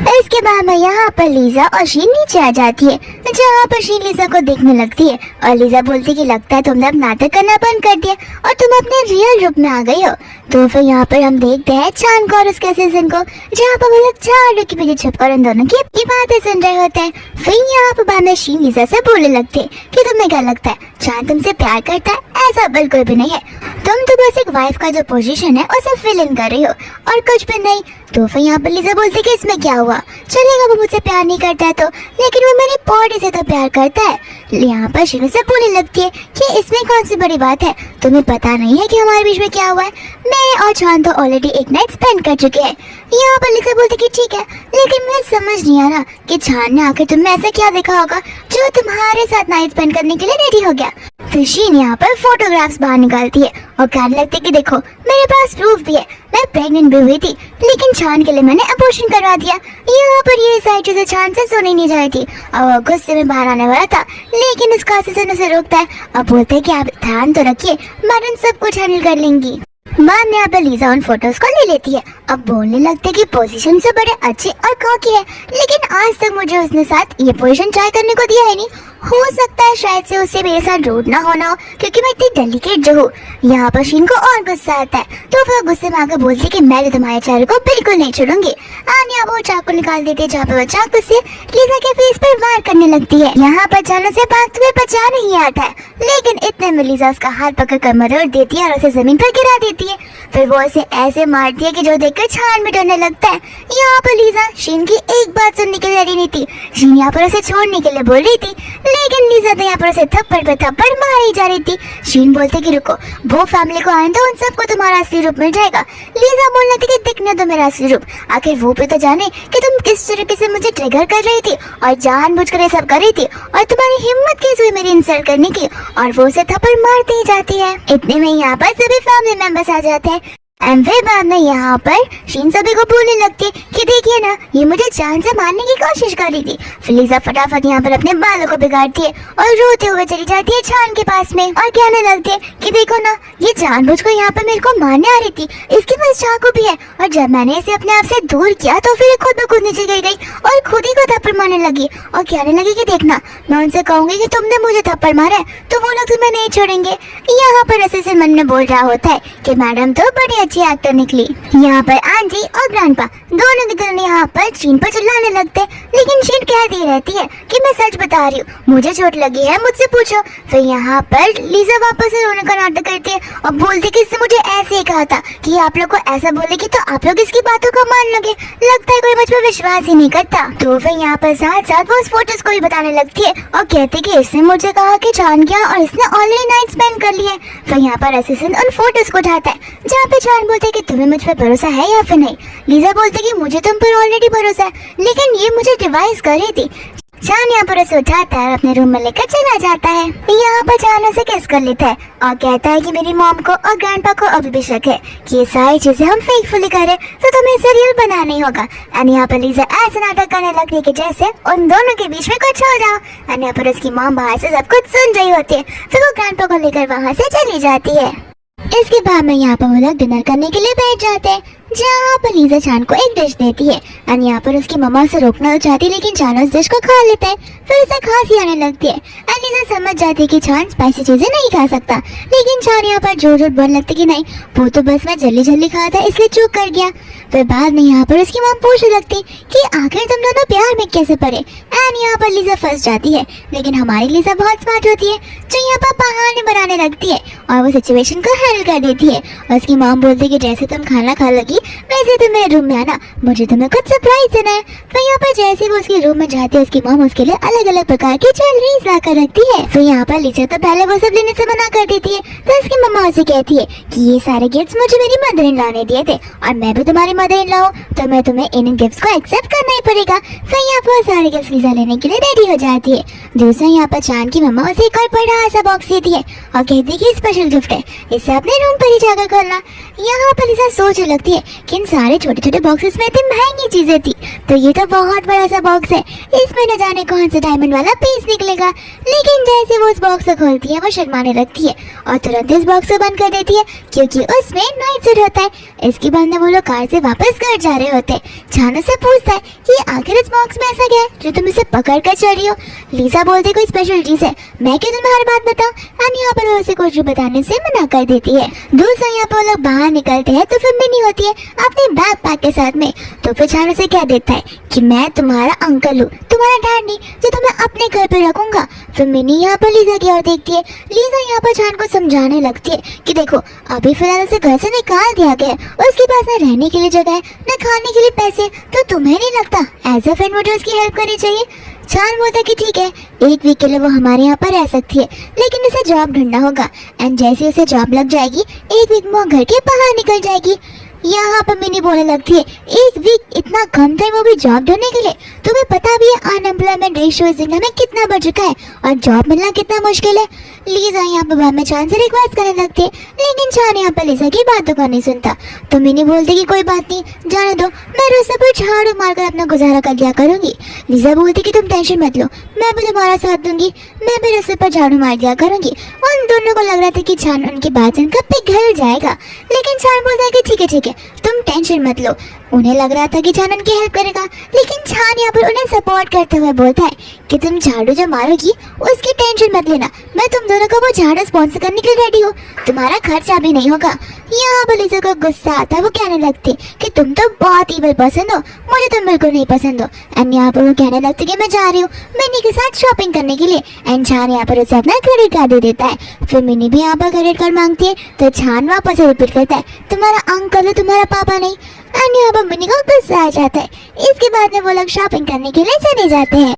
इसके बाद में यहाँ पर लीजा और शीन नीचे आ जाती है, जहाँ पर शीन लीजा को देखने लगती है और लीजा बोलती कि लगता है तुमने अब नाटक करना बंद कर दिया और तुम अपने रियल रूप में आ गई हो। तो फिर यहाँ पर हम देखते हैं चान को और उसके असिस्टेंट को, जहाँ पर वो लोग चारों के पीछे छुपकर उन दोनों की बातें सुन रहे होते हैं। फिर यहाँ पर बाद में शीन लीजा से बोलने लगते हैं कि तुम्हें क्या लगता है चान तुमसे प्यार करता है? ऐसा बिल्कुल भी नहीं है, तुम तो बस एक वाइफ का जो पोजीशन है उसे फिल इन कर रही हो और कुछ भी नहीं। तो फिर यहाँ पर लीजा बोलती कि इसमें क्या हुआ, चलेगा वो मुझसे प्यार नहीं करता है तो, लेकिन वो मेरी बॉडी से तो प्यार करता है। यहाँ पर शीन से बोलने लगती है कि इसमें कौन सी बड़ी बात है, तुम्हें पता नहीं है कि हमारे बीच में क्या हुआ है, मैं और चान तो ऑलरेडी एक नाइट स्पेंड कर चुके हैं। यहाँ पर लीजा बोलती कि ठीक है, लेकिन मुझे समझ नहीं आ रहा कि चान ने आखिर तुम्हें ऐसा क्या देखा होगा जो तुम्हारे साथ नाइट स्पेंड करने के लिए रेडी हो गया। फिर शीन यहाँ पर फोटोग्राफ्स बाहर निकालती है और कहने लगती है कि देखो मेरे पास प्रूफ भी है, मैं प्रेग्नेंट भी हुई थी, लेकिन चान के लिए मैंने अबॉर्शन करवा दिया। यहाँ पर ये सारी चीजें चान से सुनी नहीं जा रही थी और वो गुस्से में बाहर आने वाला था, लेकिन उसका असिस्टेंट उसे रोकता है और बोलते है कि आप ध्यान तो रखिए, मैडम सब कुछ हैंडल कर लेंगी। बाद में यहाँ पर लीजा उन फोटोज को ले लेती है। अब बोलने लगते कि पोजीशन से बड़े अच्छे और कॉकी है, लेकिन आज तक मुझे उसने साथ ये पोजीशन ट्राई करने को दिया है नहीं। हो सकता है शायद से उससे मेरे साथ रूड ना होना हो, क्योंकि मैं इतनी डेलिकेट जो हूँ। यहाँ पर शीन को और गुस्सा आता है, तो फिर गुस्से में आकर बोलती कि मैं तो तुम्हारे चेहरे को बिल्कुल नहीं छोड़ूंगी। यहाँ वो चाकू निकाल देती है, जहाँ पे वो चाकू से लीजा के फेस पर वार करने लगती है। यहाँ पर जाने से भागते हुए बचा नहीं आता है, लेकिन इतने में लीजा उसका हाथ पकड़ कर मरोड़ देती है और उसे जमीन पर गिरा देती है। फिर वो उसे ऐसे मारती है कि जो देखकर छान में डरने लगता है। यहाँ पर लीजा शीन की एक बात सुनने के लिए रेडी नहीं थी। शीन यहाँ पर उसे छोड़ने के लिए बोल रही थी, लेकिन लीजा तो यहाँ पर उसे थप्पड़ पे थप्पड़ मारी जा रही थी। शीन बोलते कि रुको, वो फैमिली को आए तो उन सबको तुम्हारा असली रूप मिल जाएगा। लीजा बोलने थी कि दिखने दो मेरा असली रूप, आखिर वो भी तो जाने कि तुम किस तरीके से मुझे ट्रिगर कर रही थी और जानबूझकर ये सब कर रही थी, और तुम्हारी हिम्मत कैसे हुई मेरी इंसल्ट करने की। और वो उसे थप्पड़ मारते ही जाती है। इतने में यहाँ पर सभी फैमिली मेंबर्स आ जाते हैं। एंड फिर बाद में यहाँ पर शीन सभी को बोलने लगती है कि देखिए ना, ये मुझे जान से मारने की कोशिश कर रही थी। फिर लीजा फटाफट यहाँ पर अपने बालों को बिगाड़ती है और रोते हुए चली जाती है चान के पास में और कहने लगती है कि देखो ना, ये जानबूझकर यहाँ पर मेरे को मारने आ रही थी, इसके पास चाकू भी है, और जब मैंने इसे अपने आप से दूर किया तो फिर खुद ब खुद नीचे गिर गई और खुद ही को थप्पड़ मारने लगी और कहने लगी कि देखना, मैं उनसे कहूंगी कि तुमने मुझे थप्पड़ मारा है तो वो लोग तुम्हें नहीं छोड़ेंगे। यहाँ पर ऐसे मन में बोल रहा होता है कि मैडम तो बड़ी अच्छी एक्टर निकली। यहाँ पर आंटी और ग्रैंडपा दोनों के दोनों यहाँ पर शीन पर चिल्लाने लगते, लेकिन शीन कहती रहती है कि मैं सच बता रही हूँ, मुझे चोट लगी है, मुझसे पूछो। फिर यहाँ पर लीजा वापस से रोने का नाटक करती है और बोलती कि इसने मुझे ऐसे ही कहा था कि आप लोग को ऐसा बोलेगी तो आप लोग इसकी बातों को मान लोगे। लगता है कोई मुझ पर विश्वास ही नहीं करता। तो फिर यहाँ पर साथ साथ वो उस फोटोज को भी बताने लगती है और कहती कि इसने मुझे कहा कि चान गया और इसने ऑलरेडी नाइट स्पेंड कर लिया है। फिर यहाँ पर असिस्टेंट उन फोटोज को उठाता है जहाँ पे चान बोलते है कि तुम्हें मुझ पर भरोसा है या फिर नहीं। लीजा बोलती कि मुझे तुम पर ऑलरेडी भरोसा है, लेकिन ये मुझे डिवाइस कर रही थी। चान यहाँ पर उसे उठाता है और अपने रूम में लेकर चला जाता है। यहाँ पर चान उसे किस कर लेता है और कहता है कि मेरी मॉम को और ग्रैंडपा को अभी भी शक है कि ये सारी चीजें हम फेकफुली करें तो तुम्हें इसे रियल बनाना ही होगा। एंड यहाँ पर लीजा ऐसे नाटक करने लगती है कि जैसे उन दोनों के बीच में कुछ हो रहा। एंड यहाँ पर उसकी मॉम बाहर से सब कुछ सुन रही होती है, फिर वो ग्रैंडपा को लेकर वहाँ से चली जाती है। इसके बाद में यहाँ पर वो लोग डिनर करने के लिए बैठ जाते हैं, जहाँ पर लीजा चान को एक डिश देती है। एंड यहाँ पर उसकी मम्मा उसे रोकना चाहती है, लेकिन चान उस डिश को खा लेता है। फिर उसे खांसी आने लगती है एंड लीजा समझ जाती है कि चान स्पाइसी चीजें नहीं खा सकता, लेकिन चान यहाँ पर जोर जोर बोलने लगती कि नहीं, वो तो बस मैं जल्दी जल्दी खाया था इसलिए चूक कर गया। फिर बाद में यहाँ पर उसकी मॉम पूछने लगती कि आखिर तुम दोनों प्यार में कैसे पड़े। एंड यहाँ पर लीजा फंस जाती है, लेकिन हमारी लीजा बहुत स्मार्ट होती है जो यहाँ पर बहाने बनाने लगती है और वो सिचुएशन को हैंडल कर देती है। और उसकी मॉम बोलती है कि जैसे तुम खाना खा लगी वैसे तुम मेरे रूम में आना, मुझे तुम्हें कुछ सरप्राइज देना है। फिर यहाँ पर जैसे वो उसके रूम में जाती है, उसकी मॉम उसके लिए अलग अलग प्रकार की ज्वेलरीज ला कर रखती है। फिर यहाँ पर लीजा तो पहले वो सब लेने से मना कर देती है, तो उसकी मम्मा उसे कहती है कि ये सारे गिफ्ट्स मुझे मेरी मदर इन लॉ ने दिए थे और मैं भी तुम्हारी मदर इन लॉ हूँ, तो मैं तुम्हें इन गिफ्ट्स को एक्सेप्ट करना ही पड़ेगा। फिर यहाँ पर सारे गिफ्ट्स लीजा लेने के लिए रेडी हो जाती है। दूसरा यहाँ पर चान की मम्मा उसे एक और बड़ा सा बॉक्स देती है और कहती है कि स्पेशल गिफ्ट है, इसे अपने रूम पर ही जाकर खोलना। यहाँ पर लीजा सोचने लगती है कि इन सारे छोटे छोटे बॉक्सेस में इतनी महंगी चीजें थी, तो ये तो बहुत बड़ा सा बॉक्स है, इसमें न जाने कौन सा डायमंड वाला पीस निकलेगा। लेकिन जैसे वो उस बॉक्स को खोलती है वो शर्माने लगती है और तुरंत इस बॉक्स को बंद कर देती है, क्योंकि उसमें नाइट सूट होता है। इसके बाद वो लोग कार से वापस घर जा रहे होते हैं। चान से पूछता है कि आखिर इस बॉक्स में ऐसा क्या है जो तुम इसे पकड़ कर चल रही हो। लीजा बोलती कोई स्पेशल चीज है, मैं क्यों तुम्हें हर बात बताऊं। एंड यहाँ पर उसे कुछ भी बताने से मना कर देती है। दूसरा यहाँ पर लोग बाहर निकलते हैं तो फिर मिनी होती है अपने बैग पैक के साथ में, तो फिर चान उसे कह देता है कि मैं तुम्हारा अंकल हूँ, तुम्हारा डैड नहीं, जो तुम्हें अपने घर पे रखूंगा। फिर मिनी यहाँ पर लीजा की ओर देखती है। लीजा यहाँ पर चान को समझाने लगती है कि देखो अभी फिलहाल उसे घर से निकाल दिया गया, उसके पास न रहने के लिए जगह है न खाने के लिए पैसे, तो तुम्हें नहीं लगता एज अ फ्रेंड मुझे उसकी हेल्प करनी चाहिए। चान बोलता कि ठीक है, एक वीक के लिए वो हमारे यहाँ पर रह सकती है, लेकिन उसे जॉब ढूंढना होगा। एंड जैसे उसे जॉब लग जाएगी एक वीक में वो घर के बाहर निकल जाएगी। यहाँ पर मिनी बोलने लगती है एक वीक इतना कम टाइम वो भी जॉब ढूंढने के लिए, तुम्हें पता भी है अनएम्प्लॉयमेंट रेशियो इस दुनिया में कितना बढ़ चुका है और जॉब मिलना कितना मुश्किल है। लीजा यहाँ पर बाद में चान से रिक्वेस्ट करने लगती है, लेकिन चान यहाँ पर लीजा की बातों को नहीं सुनता। तो मिनी बोलती कि कोई बात नहीं, जाने दो, मैं रोज पर झाड़ू मारकर अपना गुजारा कर दिया करूंगी। लीजा बोलती कि तुम टेंशन मत लो, मैं भी तुम्हारा साथ दूंगी, मैं भी रस्ते पर झाड़ू मार दिया करूंगी। उन दोनों को लग रहा था कि चान उनकी बात सुनकर पिघल जाएगा, लेकिन चान बोलता है कि ठीक है, तुम टेंशन मत लो। उन्हें लग रहा था कि चान उनकी हेल्प करेगा, लेकिन चान यहाँ पर उन्हें सपोर्ट करते हुए बोलता है कि तुम झाड़ू जो मारोगी उसकी टेंशन मत लेना, मैं तुम दोनों को वो झाड़ू स्पॉन्सर करने के लिए रेडी हूँ, तुम्हारा खर्चा भी नहीं होगा। यहाँ पर लीजा को गुस्सा आता है, वो कहने लगती कि तुम तो बहुत ईविल पसंद हो, मुझे तुम बिल्कुल नहीं पसंद हो। एंड यहाँ पर वो कहने लगती कि मैं जा रही हूँ मिनी के साथ शॉपिंग करने के लिए। एंड चान यहाँ पर उसे अपना क्रेडिट कार्ड दे देता है। फिर मिनी भी यहाँ पर क्रेडिट कार्ड मांगती है, तो चान वापस से रिपीट करता है तुम्हारा अंकल हो, तुम्हारा पापा नहीं। एंड यहाँ पर मिनी को गुस्सा आ जाता है। इसके बाद में वो लोग शॉपिंग करने के लिए चले जाते हैं।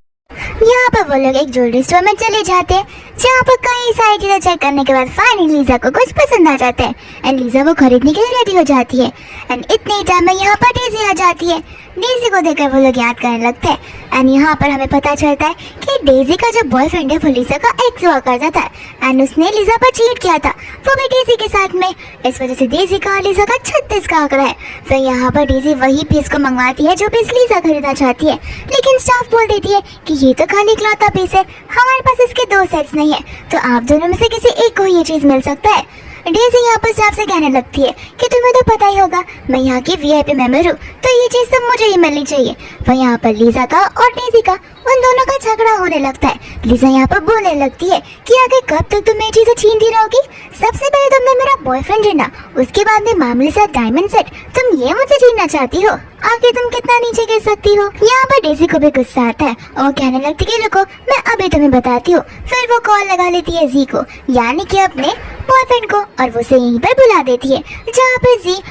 यहाँ पर वो लोग एक ज्वेलरी स्टोर में चले जाते हैं, जहाँ पर कई सारी चीजें चेक करने के बाद फाइनली लीजा को कुछ पसंद आ जाता है एंड लीजा वो खरीदने के लिए रेडी हो जाती है एंड इतने टाइम में यहाँ पर डेजी आ जाती है। डेजी को देखकर वो लोग याद करने लगते हैं एंड यहाँ पर हमें पता चलता है कि डेजी का जो बॉयफ्रेंड है वो लीजा का एक्स हुआ करता था एंड उसने लीजा पर चीट किया था, वो भी डेजी के साथ में। इस वजह से डेजी का और लीजा का 36 का आंकड़ा है। फिर यहाँ पर डेजी वही पीस को मंगवाती है जो पीस लीजा खरीदना चाहती है, लेकिन स्टाफ बोल देती है कि ये तो खाली इकलौता पीस है, हमारे पास इसके 2 सेट्स नहीं है, तो आप दोनों में से किसी एक को ये चीज मिल सकता है। डेजी यहाँ पर स्टाफ से कहने लगती है कि तुम्हें तो पता ही होगा मैं यहाँ की वीआईपी मेंबर हूँ, तो ये चीज तो मुझे ही मिलनी चाहिए। वह यहाँ पर लीजा का और डेजी का उन दोनों का झगड़ा होने लगता है। लीजा यहाँ पर बोलने लगती है कि आगे कब तक तुम ये चीजें छीनती रहोगी, सबसे पहले तुमने मेरा बॉयफ्रेंड चुना, उसके बाद में मामूली सा डायमंड सेट, तुम ये मुझे छीनना चाहती हो, आगे तुम कितना नीचे गिर सकती हो। यहाँ पर डेजी को भी गुस्सा आता है और कहने लगती है कि रुको मैं अभी तुम्हें बताती हूँ। फिर वो कॉल लगा लेती है जी को, यानी कि अपने बॉयफ्रेंड को, और वो उसे यहीं पर बुला देती है, जहाँ पर जी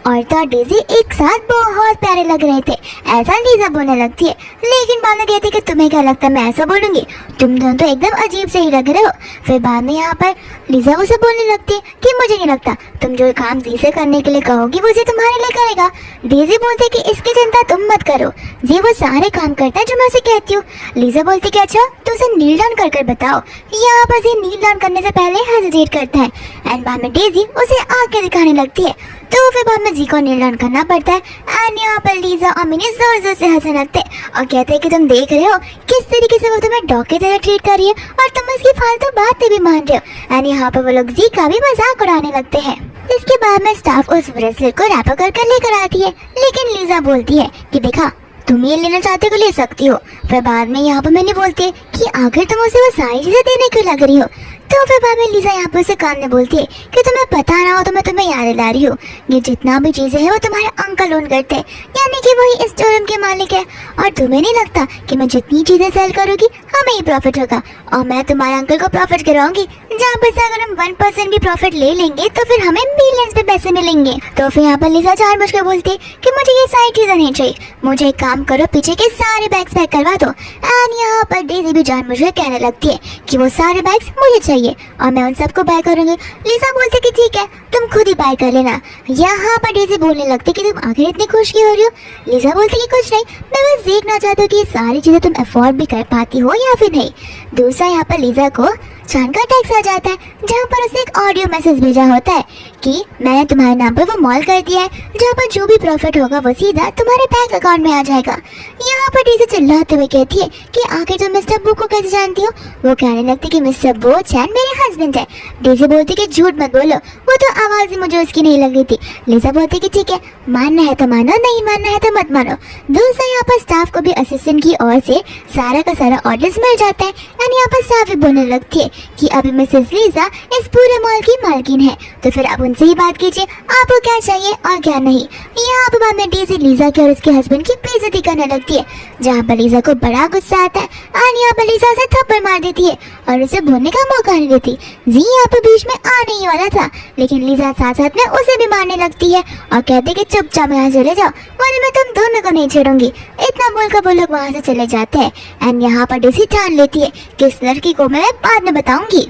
और तो डेजी एक साथ बहुत प्यारे लग रहे थे, ऐसा लीजा बोलने लगती है। लेकिन बाद में कहती है कि तुम्हें क्या लगता है मैं ऐसा बोलूंगी, तुम दोनों तो एकदम अजीब से ही लग रहे हो। फिर बाद में यहाँ पर लीजा उसे बोलने लगती है कि मुझे नहीं लगता तुम जो काम जी से करने के लिए कहोगी वो जी तुम्हारे लिए करेगा। डेजी बोलती है कि इसकी चिंता तुम मत करो, जी वो सारे काम करता है जो मैं उसे कहती हूँ। लीजा बोलती है कि अच्छा तो उसे नील डाउन कर बताओ। यहाँ पर जी नील डाउन करने से पहले हेजिटेट करता है एंड बाद में डेजी उसे आके दिखाने लगती है, तो फिर बाद में जी को नील डाउन करना पड़ता है एंड यहाँ पर लीजा और मिनी जोर जोर से हंसने लगते हैं और कहते हैं कि तुम देख रहे हो किस तरीके से वो तुम्हें डॉग की तरह ट्रीट कर रही है और तुम उसकी फालतू बातें भी मान रहे हो। एंड यहाँ पर वो लोग जी का भी मजाक उड़ाने लगते हैं। इसके बाद में स्टाफ उस ब्रेसलेट को रैपर कर लेकर आती है, लेकिन लीजा बोलती है कि देखा तुम ये लेना चाहते हो ले सकती हो। फिर बाद में यहाँ पर मैंने बोलती है कि आखिर तुम उसे वो सारी चीजें देने क्यों लग रही हो, तो फिर बाद में लीजा यहाँ पर उसे कान में बोलती है कि तुम्हें पता ना हो तो मैं तुम्हें याद दिला रही हूँ, ये जितना भी चीजें हैं वो तुम्हारे अंकल ओन करते हैं, यानी कि वही इस शोरूम के मालिक है, और तुम्हें नहीं लगता कि मैं जितनी चीजें सेल करूँगी हमें ही प्रॉफिट होगा और मैं तुम्हारे अंकल को प्रॉफिट कराऊंगी, जहाँ पर से अगर हम 1% भी प्रॉफिट ले लेंगे तो फिर हमें मिलियंस पे पैसे मिलेंगे। तो फिर यहाँ पर लीजा जानबूझ कर बोलती है कि मुझे ये सारी चीजें नहीं चाहिए, मुझे एक काम करो पीछे के सारे बैग्स पैक करवा दो। एंड यहाँ पर डेजी भी जानबूझ कर कहने लगती है कि वो सारे बैग्स मुझे चाहिए और मैं उन सबको बाय करूंगी। लीजा बोलती है कि ठीक है तुम खुद ही बाय कर लेना। यहाँ पर डेजी बोलने लगती कि तुम आखिर इतनी खुश क्यों हो रही हो। लीजा बोलती कि कुछ नहीं, मैं बस देखना चाहती हूँ कि ये सारी चीजें तुम अफोर्ड भी कर पाती हो या फिर नहीं। दूसरा यहाँ पर लीजा को चांद का टैक्स आ जाता है, जहाँ पर उसे एक ऑडियो मैसेज भेजा होता है कि मैंने तुम्हारे नाम पर वो मॉल कर दिया है, जहाँ पर जो भी प्रॉफिट होगा वो सीधा तुम्हारे बैंक अकाउंट में आ जाएगा। यहाँ पर डेजी चिल्लाते हुए कहती है कि आखिर तुम मिस्टर बो को कैसे जानती हो। वो कहने लगती कि मिस्टर बो चैन मेरे हस्बैंड है। डेजी बोलती कि झूठ मत बोलो, वो तो आवाज ही मुझे उसकी नहीं लग रही थी। लीजा बोलती कि ठीक है मानना है तो मानो, नहीं मानना है तो मत मानो। दूसरा यहाँ पर स्टाफ को भी असिस्टेंट की ओर से सारा का सारा ऑर्डर्स मिल जाता है एंड यहाँ पर स्टाफ भी बोलने लगती है कि अभी मिसेस लीजा इस पूरे मॉल की मालकिन है, तो फिर आप उनसे ही बात कीजिए आपको क्या चाहिए और क्या नहीं। यहाँ पर बाद में डेजी लीजा के और उसके हस्बैंड की बेइज्जती करने लगती है, जहाँ पर लीजा को बड़ा गुस्सा आता है और यहाँ पर लीजा उसे थप्पड़ मार देती है और उसे बोलने का मौका नहीं देती। जी यहाँ पर बीच में आने ही वाला था, लेकिन लीजा साथ साथ में उसे भी मारने लगती है और कहते कि चुपचाप यहाँ चले जाओ वरना मैं तुम दोनों को नहीं छोड़ूंगी। इतना बोलकर वो लोग वहाँ से चले जाते हैं एंड यहाँ पर डेजी ठान लेती है कि इस लड़की को मैं बाद में बताऊंगी।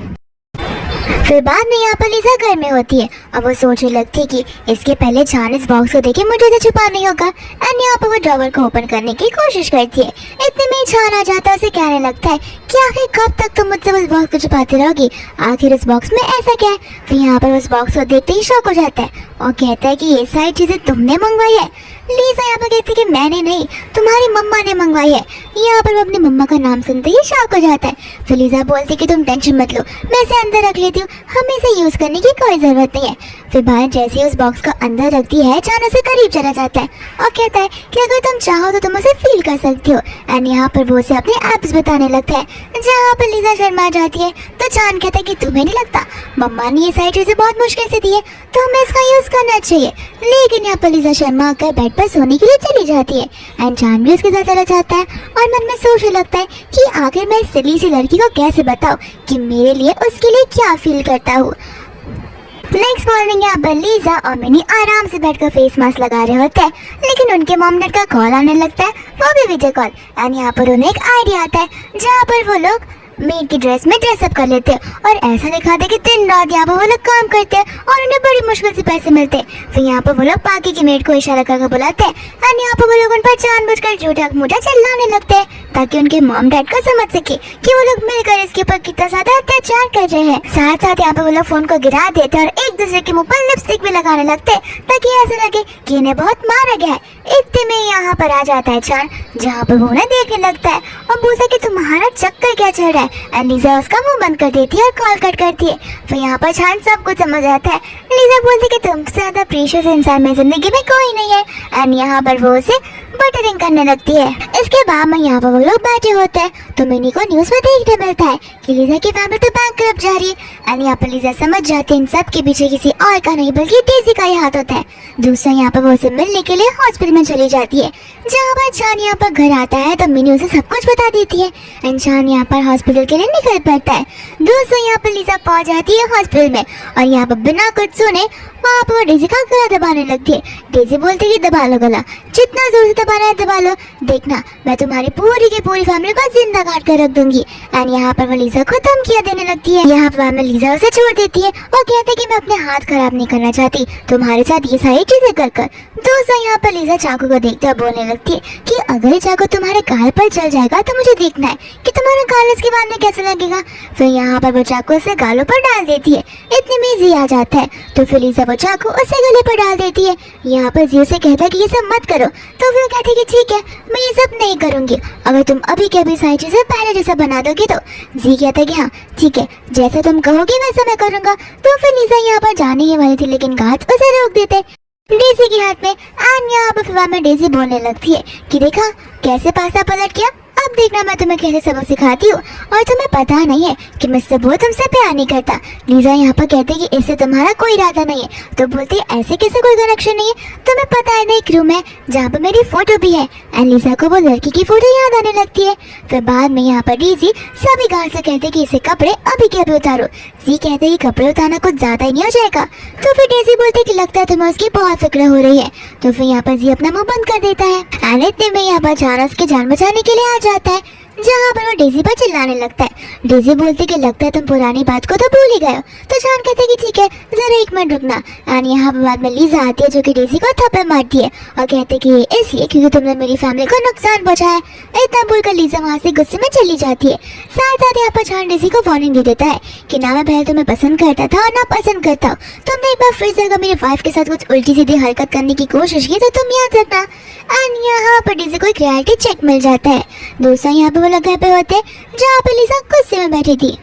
फिर बाद में यहाँ पर लीजा घर में होती है और वो सोचने लगती है कि इसके पहले जान इस बॉक्स को देखे मुझे तो छुपा नहीं होगा। एंड यहाँ पर वो ड्रॉवर को ओपन करने की कोशिश करती है, इतने में जान आ जाता है, उसे कहने लगता है कि आखिर कब तक तुम मुझसे उस बॉक्स को छुपाती रहोगी, आखिर इस बॉक्स में ऐसा क्या है। फिर यहाँ पर उस बॉक्स को देखते ही शॉक हो जाता है और कहता है कि ये सारी चीजें तुमने मंगवाई है। लीजा यहाँ पर कहती है कि मैंने नहीं, तुम्हारी मम्मा ने मंगवाई है। यहाँ पर वो अपनी मम्मा का नाम सुनते ही शॉक हो जाता है। फिर लीजा बोलती है कि तुम टेंशन मत लो, मैं इसे अंदर रख लेती हूँ, हमें इसे यूज करने की कोई जरूरत नहीं है। फिर बाहर जैसे ही उस बॉक्स को अंदर रखती है जान उसे करीब चला जाता है और कहता है कि अगर तुम चाहो तो तुम उसे फील कर सकती हो। एंड यहाँ पर वो उसे अपने एप्स बताने लगता है, जहाँ पर लीजा शर्मा जाती है तो चांद कहता है कि तुम्हें नहीं लगता मम्मा ने ये सारी चीजें बहुत मुश्किल से दी है तो हमें इसका यूज करना चाहिए। लेकिन यहाँ पर लीजा शर्मा आकर बेड पर सोने के लिए चली जाती है एंड चांद भी उसके साथ चला जाता है और मन में सोचने लगता है कि आखिर मैं इस सिली सी लड़की को कैसे बताऊं कि मेरे लिए उसके लिए क्या फील करता हूँ। नेक्स्ट मॉर्निंग यहाँ पर लीजा और मिनी आराम से बैठकर फेस मास्क लगा रहे होते हैं, लेकिन उनके मॉम डैड का कॉल आने लगता है, वो भी वीडियो कॉल। एंड यहाँ पर उन्हें एक आइडिया आता है जहाँ पर वो लोग मेड की ड्रेस में ड्रेसअप कर लेते और ऐसा दिखाते कि दिन रात यहाँ पर वो लोग काम करते और उन्हें बड़ी मुश्किल से पैसे मिलते। फिर यहाँ पर वो लोग बाकी की मेड को इशारा करके बुलाते और यहाँ पर वो लोग उन पर जानबूझकर झूठा मूठा चिल्लाने लगते ताकि उनके मॉम डैड को समझ सके कि वो लोग मिलकर इसके ऊपर कितना ज्यादा अत्याचार कर रहे हैं। साथ साथ यहाँ पर वो लोग फोन को गिरा देते और एक दूसरे के मुंह पर लिपस्टिक भी लगाने लगते ताकि ऐसा लगे कि इन्हें बहुत मारा गया है। इतने में यहाँ पर आ जाता है चांद, जहाँ पर वो उन्हें देखने लगता है और बोलता है कि तुम्हारा चक्कर क्या चल रहा है। लीजा उसका मुंह बंद कर देती है और कॉल कट करती है। फिर यहाँ पर चांद सब कुछ समझ आता है। लीजा बोलती है कि तुमसे ज्यादा प्रीशियस इंसान मेरी जिंदगी में कोई नहीं है एंड यहाँ पर वो उसे बटरिंग करने लगती है। इसके बाद में यहाँ पर वो लोग बैठे होते हैं तो मिनी को न्यूज में देखने मिलता है कि लीजा की फैमिली तो बैंकरप्ट जा रही है एंड यहाँ पर लीजा समझ जाती है इन सब के पीछे किसी और का नहीं बल्कि डेज़ी का ही हाथ होता है। दूसरा यहाँ पर वो उसे मिलने के लिए हॉस्पिटल में चली जाती है। जहाँ पर चान यहाँ पर घर आता है तो मिनी उसे सब कुछ बता देती है एंड चान यहाँ पर हॉस्पिटल के लिए निकल पड़ता है। दोस्तों यहाँ पर लीजा पहुंच जाती है हॉस्पिटल में और यहाँ पर बिना कुछ सुने वहाँ पर डेज़ी का गला दबाने लगती है। डेज़ी बोलती है कि दबा लो गला, जितना जोर से दबाना है दबा लो, देखना मैं तुम्हारी पूरी की पूरी फैमिली को जिंदा काट कर रख दूंगी। एंड यहाँ पर वो लीजा को धमकियां देने लगती है। यहाँ पर मैं लीजा उसे छोड़ देती है और कहती है कि मैं अपने हाथ खराब नहीं करना चाहती तुम्हारे साथ ये सारी चीजें कर। दोस्तों यहाँ पर लीजा चाकू को देखते हुए बोलने लगती है कि अगर चाकू तुम्हारे गाल पर चल जाएगा तो मुझे देखना है कि तुम्हारा गाल इसके बाद में कैसे लगेगा। फिर यहाँ पर वो चाकू उसे गालों पर डाल देती है। इतने में जी आ जाता है तो फिर लीजा वो चाकू उसे गले पर डाल देती है। यहाँ पर जी उसे कहता है कि ये सब मत करो तो फिर कहती है कि ठीक है मैं ये सब नहीं करूंगी, अगर तुम अभी के अभी सारी चीजें पहले जैसा बना दोगी तो। जी कहता है कि हाँ ठीक है जैसे तुम कहोगी वैसा मैं करूंगा। तो फिर लीजा यहाँ पर जाने ही वाली थी लेकिन गार्ड्स उसे रोक देते डेज़ी के हाथ में। एंड यहाँ पर फिर में डेज़ी बोलने लगती है कि देखा कैसे पासा पलट किया, अब देखना मैं तुम्हें कैसे सबक सिखाती हूँ और तुम्हें पता नहीं है कि मुझसे वो तुमसे प्यार नहीं करता। लीजा यहाँ पर कहती है कि इससे तुम्हारा कोई इरादा नहीं है तो बोलती है ऐसे कैसे कोई कनेक्शन नहीं है, तुम्हें पता है ना एक रूम है जहाँ पर मेरी फोटो भी है। एंड लीजा को वो लड़की की फोटो याद आने लगती है। फिर बाद में यहाँ पर डेज़ी सभी गार्ड से कहते कि इसे कपड़े अभी के अभी उतारो। जी कहते कि कपड़े उतारना कुछ ज्यादा ही नहीं हो जाएगा। तो फिर डेज़ी बोलती कि लगता है तुम्हें उसकी बहुत फिक्र हो रही है। तो फिर यहाँ पर जी अपना मुंह बंद कर देता है। एंड इतने में यहाँ पर चारा उसकी जान बचाने के लिए आ जाता है, जहाँ पर वो डेज़ी पर चिल्लाने लगता है। डेज़ी बोलती कि लगता है तुम पुरानी बात को तो भूल ही गए हो। तो जान कहते कि ठीक है जरा एक मिनट रुकना। एंड यहाँ पर बाद में लीजा आती है जो कि डेज़ी को थप्पड़ मारती है और कहते कि इसलिए क्योंकि तुमने मेरी फैमिली को नुकसान पहुंचाया। इतना बोलकर लीजा वहाँ से गुस्से में चली जाती है। साथ साथ यहाँ पर जान डेज़ी को वार्निंग दे देता है कि ना मैं पहले तुम्हें पसंद करता था और ना पसंद करता हूँ। तुमने एक बार फिर से अगर मेरी वाइफ के साथ कुछ उल्टी सीधी हरकत करने की कोशिश की तो तुम याद रखना। एंड यहाँ पर डेज़ी को एक रियलिटी चेक मिल जाता है। दोस्तों यहाँ पे वो लोग घर पे होते जहाँ पे लीजा गुस्से में बैठी थी।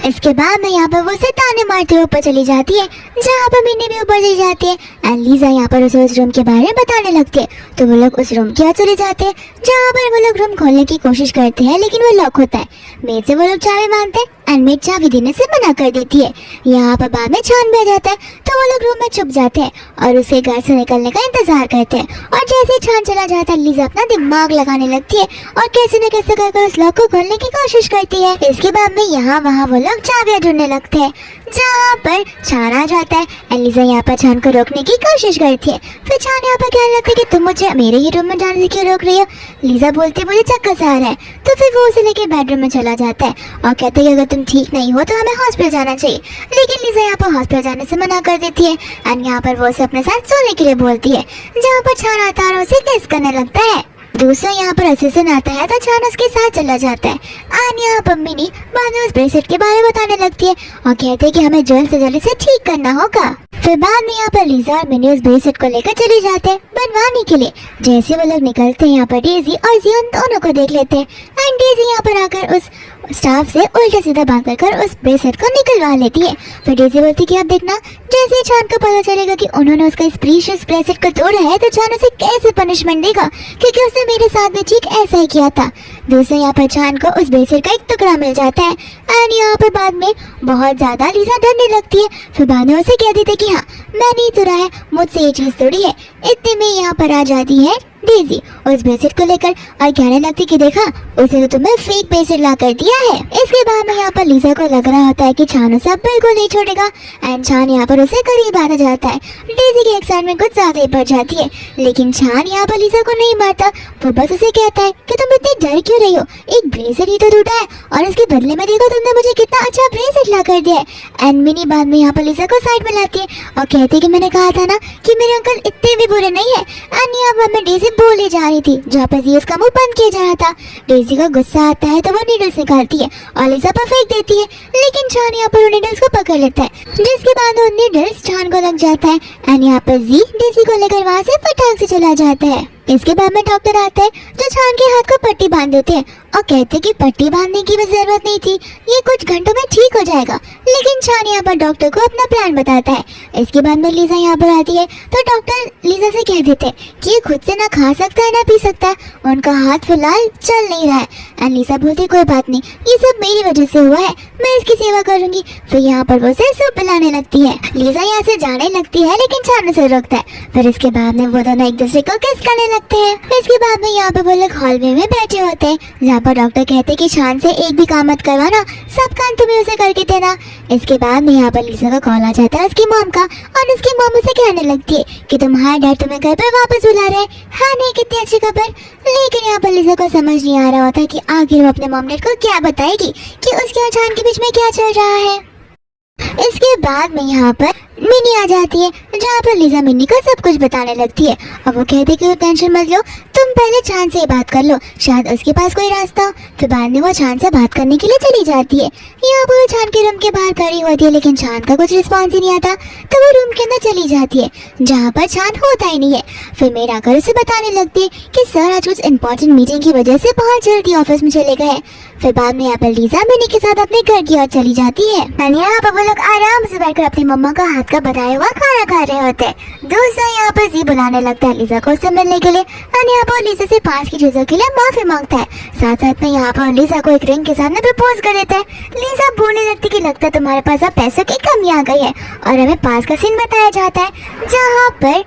इसके बाद में यहाँ पर वो उसे ताने मारते हुए ऊपर चली जाती है, जहाँ पर मिनी भी ऊपर चली जाती है। एंड लीजा यहाँ पर उसे उस रूम के बारे में बताने लगते हैं तो वो लोग उस रूम की ओर चले जाते हैं, जहाँ पर वो लोग रूम खोलने की कोशिश करते हैं लेकिन वो लॉक होता है। मेड से वो लोग चाबी मांगते हैं एंड मेड चाबी देने से मना कर देती है। यहाँ पर बाद में छान भी आ जाता है तो वो लोग रूम में छुप जाते हैं और उसे घर से निकलने का इंतजार करते हैं। और जैसे ही छान चला जाता है लीजा अपना दिमाग लगाने लगती है और कैसे न कैसे करके उस लॉक को खोलने की कोशिश करती है। इसके बाद में यहाँ वहाँ वो लोग चाबियां ढूंढने लगते हैं, जहाँ पर छान आ जाता है एंड लीजा यहाँ पर छान को रोकने की कोशिश करती है। फिर छान यहाँ पर कहने लगती है कि तुम मुझे मेरे ही रूम में जाने से क्यों रोक रही हो। लीजा बोलती है मुझे चक्कर से आ रहा है। तो फिर वो उसे लेके बेडरूम में चला जाता है और कहते हैं कि अगर तुम ठीक नहीं हो तो हमें हॉस्पिटल जाना चाहिए। लेकिन लीजा यहाँ पर हॉस्पिटल जाने से मना कर देती है एंड यहाँ पर वो उसे अपने साथ सोने के लिए बोलती है, जहाँ पर छान आता है और उसे किस करने लगता है। दूसरा यहाँ पर असिस्टेंट आता है तो छान उसके साथ चला जाता है। एंड यहाँ पर मिनी बाद में उस ब्रेसलेट के बारे में बताने लगती है और कहते हैं कि हमें जल्द से जल्द इसे ठीक करना होगा। फिर बाद में यहाँ पर लीजा और मिनी उस ब्रेसलेट को लेकर चले जाते हैं बनवाने के लिए। जैसे वो लोग निकलते हैं यहाँ पर डेज़ी और जी उन दोनों को देख लेते हैं एंड डेज़ी यहाँ पर आकर उस स्टाफ से उल्टा सीधा बात कर उस ब्रेसलेट को निकलवा लेती है। फिर डेज़ी बोलती कि अब देखना जैसे छान को पता चलेगा कि उन्होंने उसका इस प्रीशियस ब्रेसलेट को तोड़ा है तो छान उसे कैसे पनिशमेंट देगा, क्योंकि उसने मेरे साथ भी ठीक ऐसा ही किया था। दूसरे यहाँ पर छान को उस ब्रेसलेट का एक टुकड़ा मिल जाता है एंड यहाँ पर बाद में बहुत ज्यादा लीजा डरने लगती है। फिर बाद में उसे कह देते कि हाँ मैंने ही तोड़ा है, मुझसे ये चीज तोड़ी है। इतने में यहाँ पर आ जाती है डेजी उस ब्रेसलेट को लेकर और कहने लगती कि देखा उसे तो तुम्हें फेक ब्रेसलेट ला कर दिया है। इसके बाद में यहाँ पर लीजा को लग रहा होता है कि छान उसे अब बिल्कुल नहीं छोड़ेगा एंड छान यहाँ पर उसे करीब आना जाता है। डेजी की एक्साइटमेंट कुछ ज्यादा ही बढ़ जाती है, लेकिन छान यहाँ पर लीजा को नहीं मारता। वो बस उसे कहता है कि तुम इतनी डर क्यों रही हो, एक ब्रेसलेट ही तो टूटा है और इसके बदले में देखो तुमने मुझे कितना अच्छा ब्रेसलेट ला कर दिया है। एंड मिनी बाद में यहाँ पर लीजा को साइड में लाती है और कहती है कि मैंने कहा था ना कि मेरे अंकल इतने भी बुरे नहीं है। एंड यहाँ पर मैं डेजी बोले जा रही थी जहाँ पर जी उसका मुंह बंद किया जा रहा था। डेजी को गुस्सा आता है तो वो नीडल्स निकालती है और लीजा पर फेंक देती है, लेकिन छान यहाँ पर उन नीडल्स को पकड़ लेता है, जिसके बाद उन नीडल्स छान को लग जाता है। एंड यहाँ पर जी डेजी को लेकर वहाँ से फटाक से चला जाता है। इसके बाद में डॉक्टर आता है जो छान के हाथ को पट्टी बांध देते हैं और कहते हैं कि पट्टी बांधने की भी जरूरत नहीं थी, ये कुछ घंटों में ठीक हो जाएगा। लेकिन छान यहाँ पर डॉक्टर को अपना प्लान बताता है। इसके बाद में लीजा यहाँ पर आती है तो डॉक्टर लीजा से कह देते हैं कि ये खुद से ना खा सकता है ना पी सकता है, उनका हाथ फिलहाल चल नहीं रहा है। एंड लीजा बोलती कोई बात नहीं, ये सब मेरी वजह से हुआ है, मैं इसकी सेवा करूंगी। फिर यहाँ पर वो उसे सूप पिलाने लगती है। लीजा यहाँ से जाने लगती है लेकिन छान उसे रोकता है। फिर इसके बाद में वो दोनों एक दूसरे को किस करने लगते हैं। इसके बाद में यहाँ पे वो लोग हॉलवे में बैठे होते हैं जहाँ पर डॉक्टर कहते हैं कि छान से एक भी काम मत करवाना, सब काम तुम्हें उसे करके देना। इसके बाद में यहाँ पर लीजा का कॉल आ जाता है उसकी मॉम का और उसकी मॉम उसे कहने लगती है कि तुम्हारा डैड तुम्हें घर पर वापस बुला रहे हैं। हाँ नहीं, कितनी अच्छी खबर। लेकिन यहाँ पर लीजा को समझ नहीं आ रहा होता कि आखिर वो अपने मॉम डैड को क्या बताएगी कि उसके और छान के बीच में क्या चल रहा है। इसके बाद में यहाँ पर मिनी आ जाती है जहाँ पर लीजा मिनी को सब कुछ बताने लगती है और वो कहती है कि टेंशन मत लो, तुम पहले छान से ही बात कर लो, शायद उसके पास कोई रास्ता हो। फिर बाद में वो छान से बात करने के लिए चली जाती है। यहाँ पर वो छान के रूम के बाहर खड़ी होती है लेकिन छान का कुछ रिस्पॉन्स ही नहीं आता, तो वो रूम के अंदर चली जाती है जहाँ पर छान होता ही नहीं है। फिर मेरा आकर उसे बताने लगती है कि सर आज कुछ इंपॉर्टेंट मीटिंग की वजह से बहुत जल्दी ऑफिस में चले गए। फिर बाद में यहाँ पर लीजा मिनी के साथ अपने घर की ओर चली जाती है। यहाँ पर वो लोग आराम से बैठकर अपनी मम्मा का हाथ का बनाया हुआ खाना खा रहे होते हैं। दूसरा यहाँ पर जी बुलाने लगता है लीजा को उससे मिलने के लिए और यहाँ पर लीजा से पास की चीजों के लिए माफी मांगता है। साथ साथ में यहाँ पर लीजा को एक रिंग के साथ में प्रपोज कर देता है। लीजा बोलने लगती कि लगता है तुम्हारे पास अब पैसों की कमी आ गई है और हमें पास का सीन बताया जाता है जहाँ पर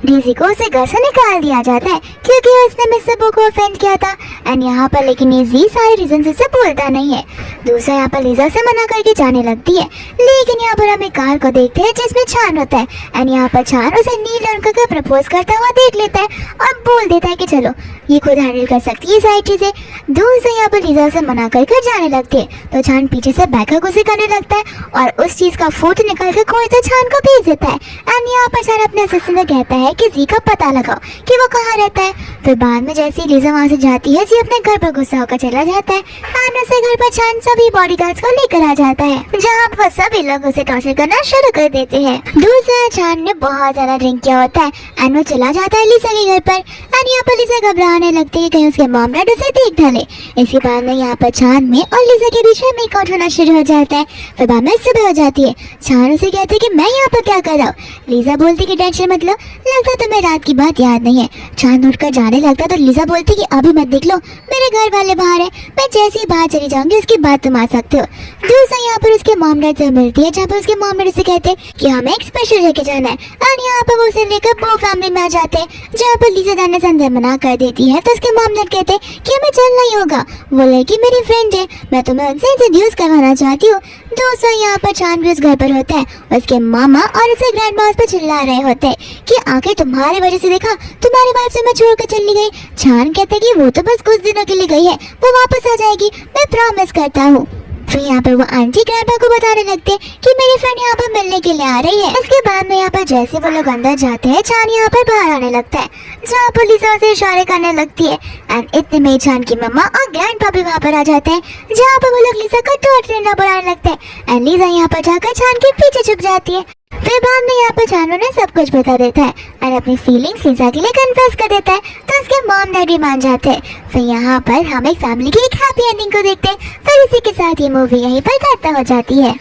डेजी को उसे घर से निकाल दिया जाता है क्योंकि उसने मिस सबो को ऑफेंड किया था। एंड यहाँ पर लेकिन ये जी सारे रीजन से बोलता नहीं है। दूसरा यहाँ पर लीजा से मना करके जाने लगती है, लेकिन यहाँ पर हम एक कार को देखते हैं जिसमें छान होता है। एंड यहाँ पर छान उसे नील रंग का प्रपोज करता हुआ देख लेता है और बोल देता है कि चलो ये खुद हैंडल कर सकती है सारी चीजें। दूसरा यहाँ पर लीजा से मना कर जाने लगती है तो छान पीछे से बैकअप उसे करने लगता है और उस चीज का फोटो निकाल कर कोई तो छान को भेज देता है। एंड यहाँ पर छान अपने असिस्टेंट से कहता है कि जी का पता लगाओ कि वो कहाँ रहता है। फिर बाद में जैसे ही लीजा वहाँ से जाती है जी अपने घर पर गुस्सा होकर चला जाता है। आने से घर पर छान सभी बॉडीगार्ड्स को लेकर आ जाता है जहाँ पर सभी लोग उसे टॉर्चर करना शुरू कर देते हैं। दूसरा छान ने बहुत ज्यादा ड्रिंक किया होता है एंड वो चला जाता है लीजा के घर पर। एंड यहाँ पर लीजा घबराने लगती है कहीं उसके मॉम डैड उसे देख डाले। इसके बाद में यहाँ पर छान में और लीजा के बीच में मेकआउट होना शुरू हो जाता है। फिर बाद में सुबह हो जाती है। छान उसे कहती है कि मैं यहाँ पर क्या कर रहा हूँ। लीजा बोलती कि टेंशन मत लो, लगता तुम्हें रात की बात याद नहीं है। छान उठकर जाने लगता तो लीजा बोलती कि अभी मत देख लो, मेरे घर वाले बाहर है, मैं जैसे ही बाहर चली जाऊंगी उसके बाद तुम आ सकते हो। दूसरा यहाँ पर उसके मॉम डैड से मिलती है जहाँ पर उसके मॉम डैड से कहते हैं कि हमें एक स्पेशल जगह जाना है। और यहाँ पर वो उसे लेकर वो फैमिली में आ जाते हैं जहाँ पर लीजा जाने से अंदर मना कर देती है तो उसके मॉम डैड कहते हैं कि हमें चलना ही होगा, वो लड़की मेरी फ्रेंड है, मैं तुम्हें उनसे इंट्रोड्यूस करवाना चाहती हूँ। दोस्तों यहाँ पर छान भी उस घर पर होता है। उसके मामा और उसके ग्रैंड बॉस पर चिल्ला रहे होते हैं कि आखिर तुम्हारी वजह से देखा तुम्हारी वाइफ से मैं छोड़कर चली गई। छान कहता है कि वो तो बस कुछ दिनों के लिए गई है, वो वापस आ जाएगी, मैं प्रॉमिस करता हूँ। फिर यहाँ पर वो आंटी ग्रैंडपा को बताने लगते हैं कि मेरी फ्रेंड यहाँ पर मिलने के लिए आ रही है। इसके बाद में यहाँ पर जैसे वो लोग अंदर जाते हैं छान यहाँ पर बाहर आने लगता है जहाँ पर लीजा उसे इशारे करने लगती है। एंड इतने में छान की मम्मा और ग्रैंडपा भी वहाँ पर आ जाते हैं जहाँ पर वो लोग लीजा को टोटली बुलाने लगते हैं। एंड लीजा यहाँ पर जाकर छान के पीछे छुप जाती है। फिर बाद में यहाँ पर छान उन्हें सब कुछ बता देता है और अपनी फीलिंग्स लीजा के लिए कन्फेस कर देता है तो उसके मॉम डैडी मान जाते हैं। फिर यहाँ पर हम एक फैमिली की एक हैप्पी एंडिंग को देखते हैं। फिर इसी के साथ ये मूवी यहीं पर खत्म हो जाती है।